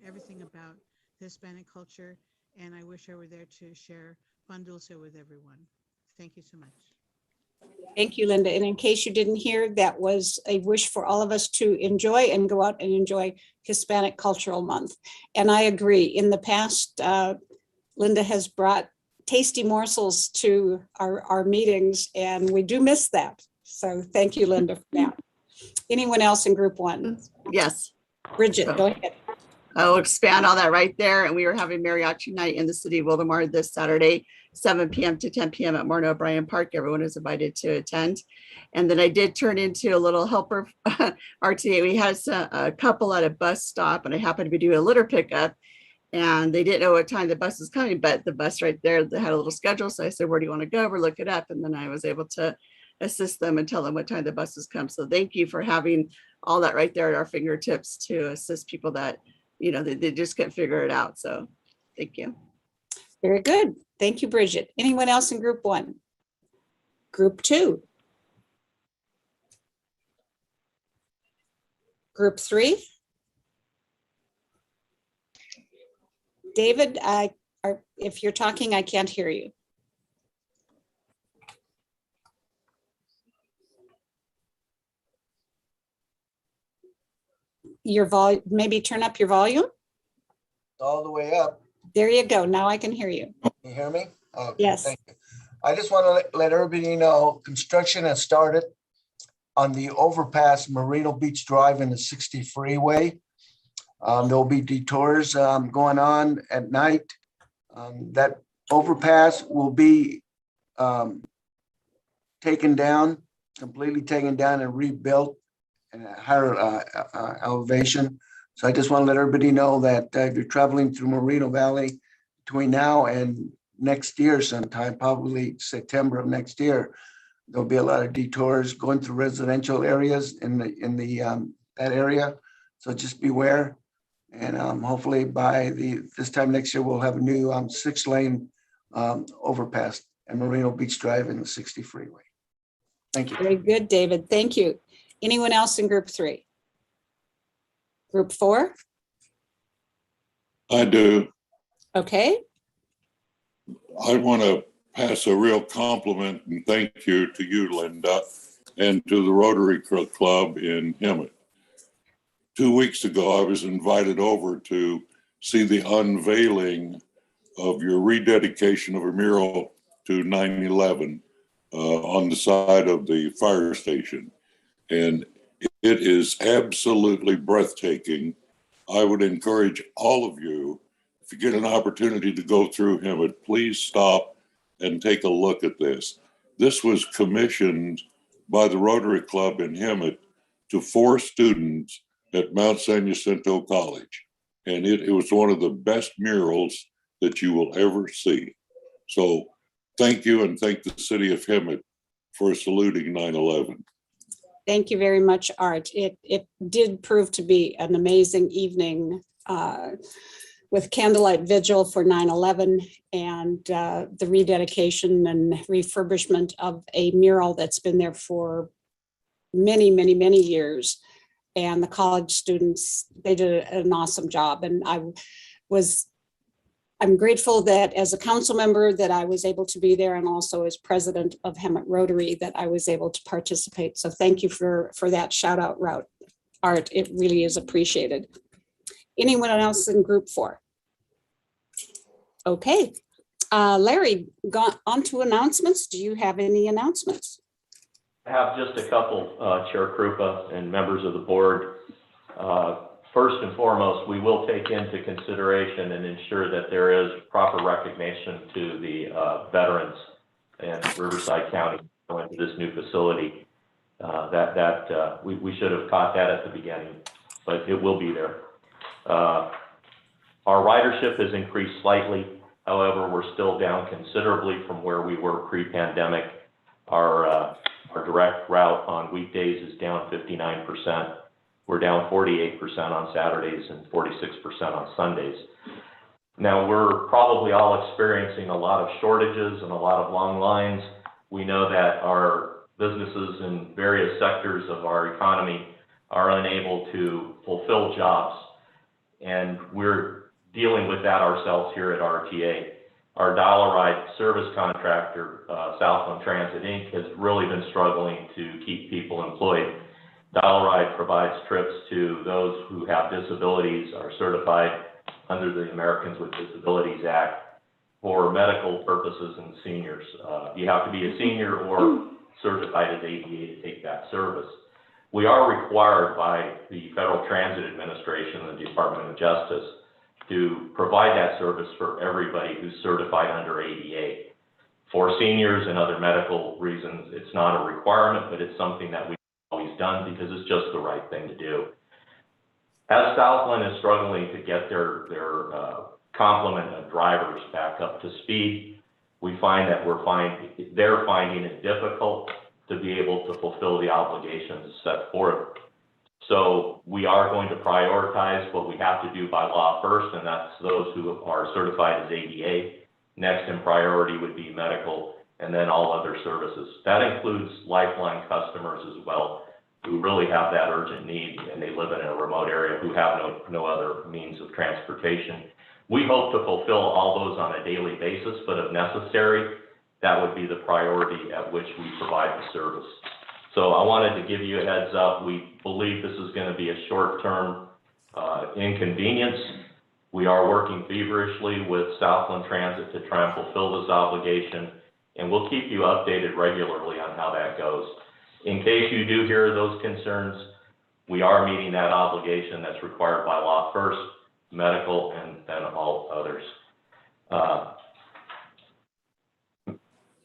everything about Hispanic culture. And I wish I were there to share pan dulce with everyone. Thank you so much. Thank you, Linda. And in case you didn't hear, that was a wish for all of us to enjoy and go out and enjoy Hispanic Cultural Month. And I agree. In the past, Linda has brought tasty morsels to our meetings, and we do miss that. So thank you, Linda, for that. Anyone else in group one? Yes. Bridget, go ahead. I'll expand on that right there. And we are having Mariachi Night in the city of Wildomar this Saturday, 7 p.m. to 10 p.m. at Martin O'Brien Park. Everyone is invited to attend. And then I did turn into a little helper RTA. We had a couple at a bus stop, and I happened to be doing a litter pickup, and they didn't know what time the bus was coming, but the bus right there, they had a little schedule. So I said, where do you want to go? We'll look it up. And then I was able to assist them and tell them what time the buses come. So thank you for having all that right there at our fingertips to assist people that, they just can't figure it out. So thank you. Very good. Thank you, Bridget. Anyone else in group one? Group two? Group three? David, if you're talking, I can't hear you. Your volume, maybe turn up your volume. All the way up. There you go. Now I can hear you. Can you hear me? Okay, Yes. thank you. I just want to let everybody know, construction has started on the overpass Merino Beach Drive and the 60 freeway. There'll be detours going on at night. That overpass will be taken down, completely taken down and rebuilt at a higher elevation. So I just want to let everybody know that if you're traveling through Moreno Valley between now and next year sometime, probably September of next year, there'll be a lot of detours going through residential areas in that area. So just beware. And hopefully by this time next year, we'll have a new 6-lane overpass at Merino Beach Drive and the 60 freeway. Thank you. Very good, David. Thank you. Anyone else in group 3? Group 4? I do. Okay. I want to pass a real compliment and thank you to you, Linda, and to the Rotary Club in Hemet. 2 weeks ago, I was invited over to see the unveiling of your rededication of a mural to 9/11 on the side of the fire station. And it is absolutely breathtaking. I would encourage all of you, if you get an opportunity to go through Hemet, please stop and take a look at this. This was commissioned by the Rotary Club in Hemet to 4 students at Mount San Jacinto College. And it was one of the best murals that you will ever see. So thank you, and thank the city of Hemet for saluting 9/11. Thank you very much, Art. It did prove to be an amazing evening with candlelight vigil for 9/11 and the rededication and refurbishment of a mural that's been there for many, many, many years. And the college students, they did an awesome job. And I'm grateful that as a council member that I was able to be there, and also as president of Hemet Rotary that I was able to participate. So thank you for that shout out, Art. It really is appreciated. Anyone else in group 4? Okay. Larry, on to announcements. Do you have any announcements? I have just a couple, Chair Krupa and members of the board. First and foremost, we will take into consideration and ensure that there is proper recognition to the veterans in Riverside County going to this new facility. We should have caught that at the beginning, but it will be there. Our ridership has increased slightly. However, we're still down considerably from where we were pre-pandemic. Our direct route on weekdays is down 59%. We're down 48% on Saturdays and 46% on Sundays. Now, we're probably all experiencing a lot of shortages and a lot of long lines. We know that our businesses in various sectors of our economy are unable to fulfill jobs, and we're dealing with that ourselves here at RTA. Our dollar ride service contractor, Southland Transit Inc., has really been struggling to keep people employed. Dollar Ride provides trips to those who have disabilities, are certified under the Americans with Disabilities Act for medical purposes and seniors. You have to be a senior or certified as ADA to take that service. We are required by the Federal Transit Administration and the Department of Justice to provide that service for everybody who's certified under ADA. For seniors and other medical reasons, it's not a requirement, but it's something that we've always done because it's just the right thing to do. As Southland is struggling to get their complement of drivers back up to speed, we find that they're finding it difficult to be able to fulfill the obligations set forth. So we are going to prioritize what we have to do by law first, and that's those who are certified as ADA. Next in priority would be medical, and then all other services. That includes lifeline customers as well, who really have that urgent need and they live in a remote area who have no other means of transportation. We hope to fulfill all those on a daily basis, but if necessary, that would be the priority at which we provide the service. So I wanted to give you a heads up. We believe this is going to be a short-term inconvenience, We are working feverishly with Southland Transit to try and fulfill this obligation, and we'll keep you updated regularly on how that goes. In case you do hear those concerns, we are meeting that obligation that's required by law first, medical, and then all others.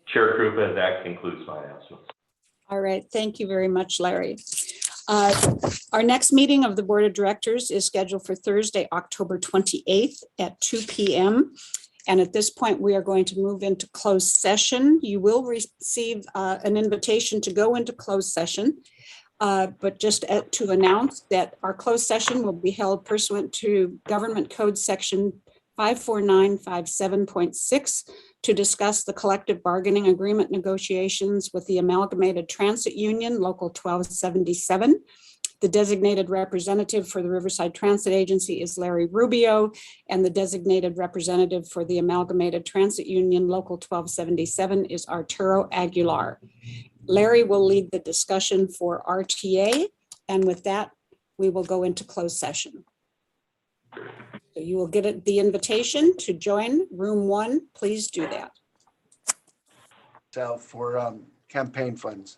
Chair Krupa, that concludes my announcements. All right, thank you very much, Larry. Our next meeting of the Board of Directors is scheduled for Thursday, October 28th at 2 p.m. And at this point, we are going to move into closed session. You will receive an invitation to go into closed session. But just to announce that our closed session will be held pursuant to Government Code Section 54957.6 to discuss the collective bargaining agreement negotiations with the Amalgamated Transit Union, Local 1277. The designated representative for the Riverside Transit Agency is Larry Rubio, and the designated representative for the Amalgamated Transit Union, Local 1277 is Arturo Aguilar. Larry will lead the discussion for RTA, and with that, we will go into closed session. So you will get the invitation to join room 1. Please do that. So for campaign funds.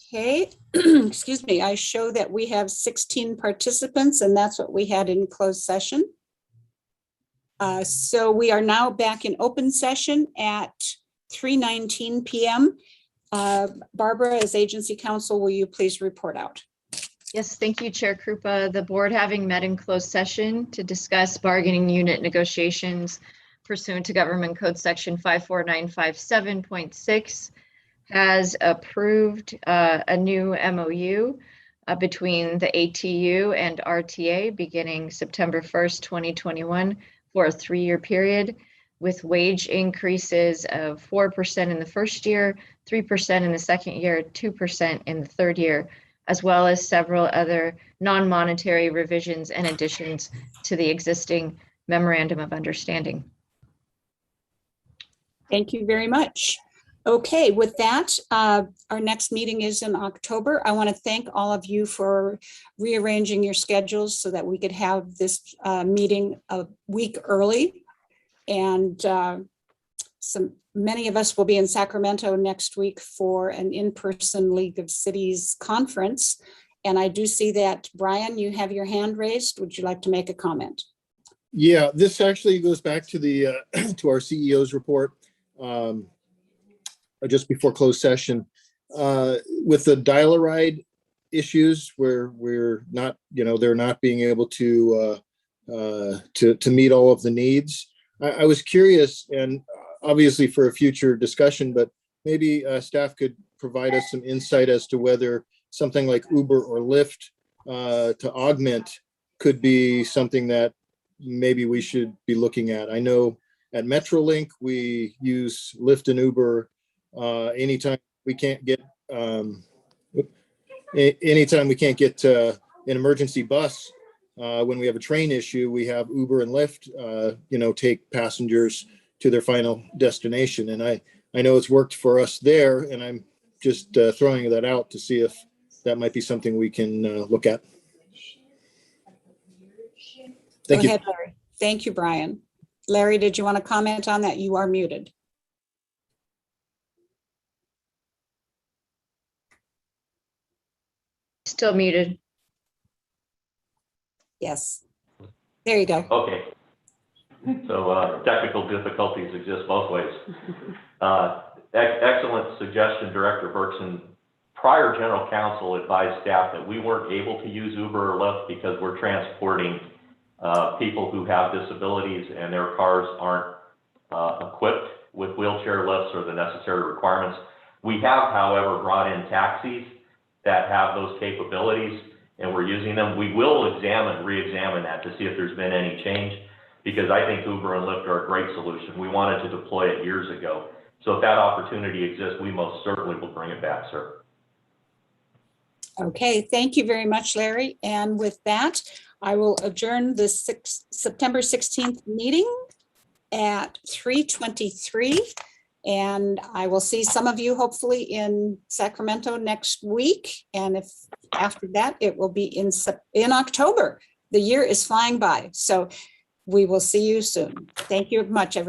Okay, excuse me, I show that we have 16 participants, and that's what we had in closed session. So we are now back in open session at 3:19 p.m. Barbara, as agency counsel, will you please report out? Yes, thank you, Chair Krupa. The board, having met in closed session to discuss bargaining unit negotiations pursuant to Government Code Section 54957.6, has approved a new MOU between the ATU and RTA beginning September 1st, 2021 for a 3-year period, with wage increases of 4% in the first year, 3% in the second year, 2% in the third year, as well as several other non-monetary revisions and additions to the existing Memorandum of Understanding. Thank you very much. Okay, with that, our next meeting is in October. I want to thank all of you for rearranging your schedules so that we could have this meeting a week early. And many of us will be in Sacramento next week for an in-person League of Cities conference. And I do see that, Brian, you have your hand raised. Would you like to make a comment? Yeah, this actually goes back to the to our CEO's report just before closed session with the dial-a-ride issues where we're not, they're not being able to meet all of the needs. I was curious, and obviously for a future discussion, but maybe staff could provide us some insight as to whether something like Uber or Lyft to augment could be something that maybe we should be looking at. I know at Metrolink, we use Lyft and Uber anytime we can't get an emergency bus. When we have a train issue, we have Uber and Lyft, take passengers to their final destination. And I know it's worked for us there, and I'm just throwing that out to see if that might be something we can look at. Thank you. Go ahead, Larry. Thank you, Brian. Larry, did you want to comment on that? You are muted. Still muted. Yes. There you go. Okay. So technical difficulties exist both ways. Excellent suggestion, Director Berkson. Prior general counsel advised staff that we weren't able to use Uber or Lyft because we're transporting people who have disabilities and their cars aren't equipped with wheelchair lifts or the necessary requirements. We have, however, brought in taxis that have those capabilities, and we're using them. We will re-examine that to see if there's been any change, because I think Uber and Lyft are a great solution. We wanted to deploy it years ago. So if that opportunity exists, we most certainly will bring it back, sir. Okay, thank you very much, Larry. And with that, I will adjourn the September 16th meeting at 3:23. And I will see some of you hopefully in Sacramento next week. And if after that, it will be in October. The year is flying by. So we will see you soon. Thank you much, everyone.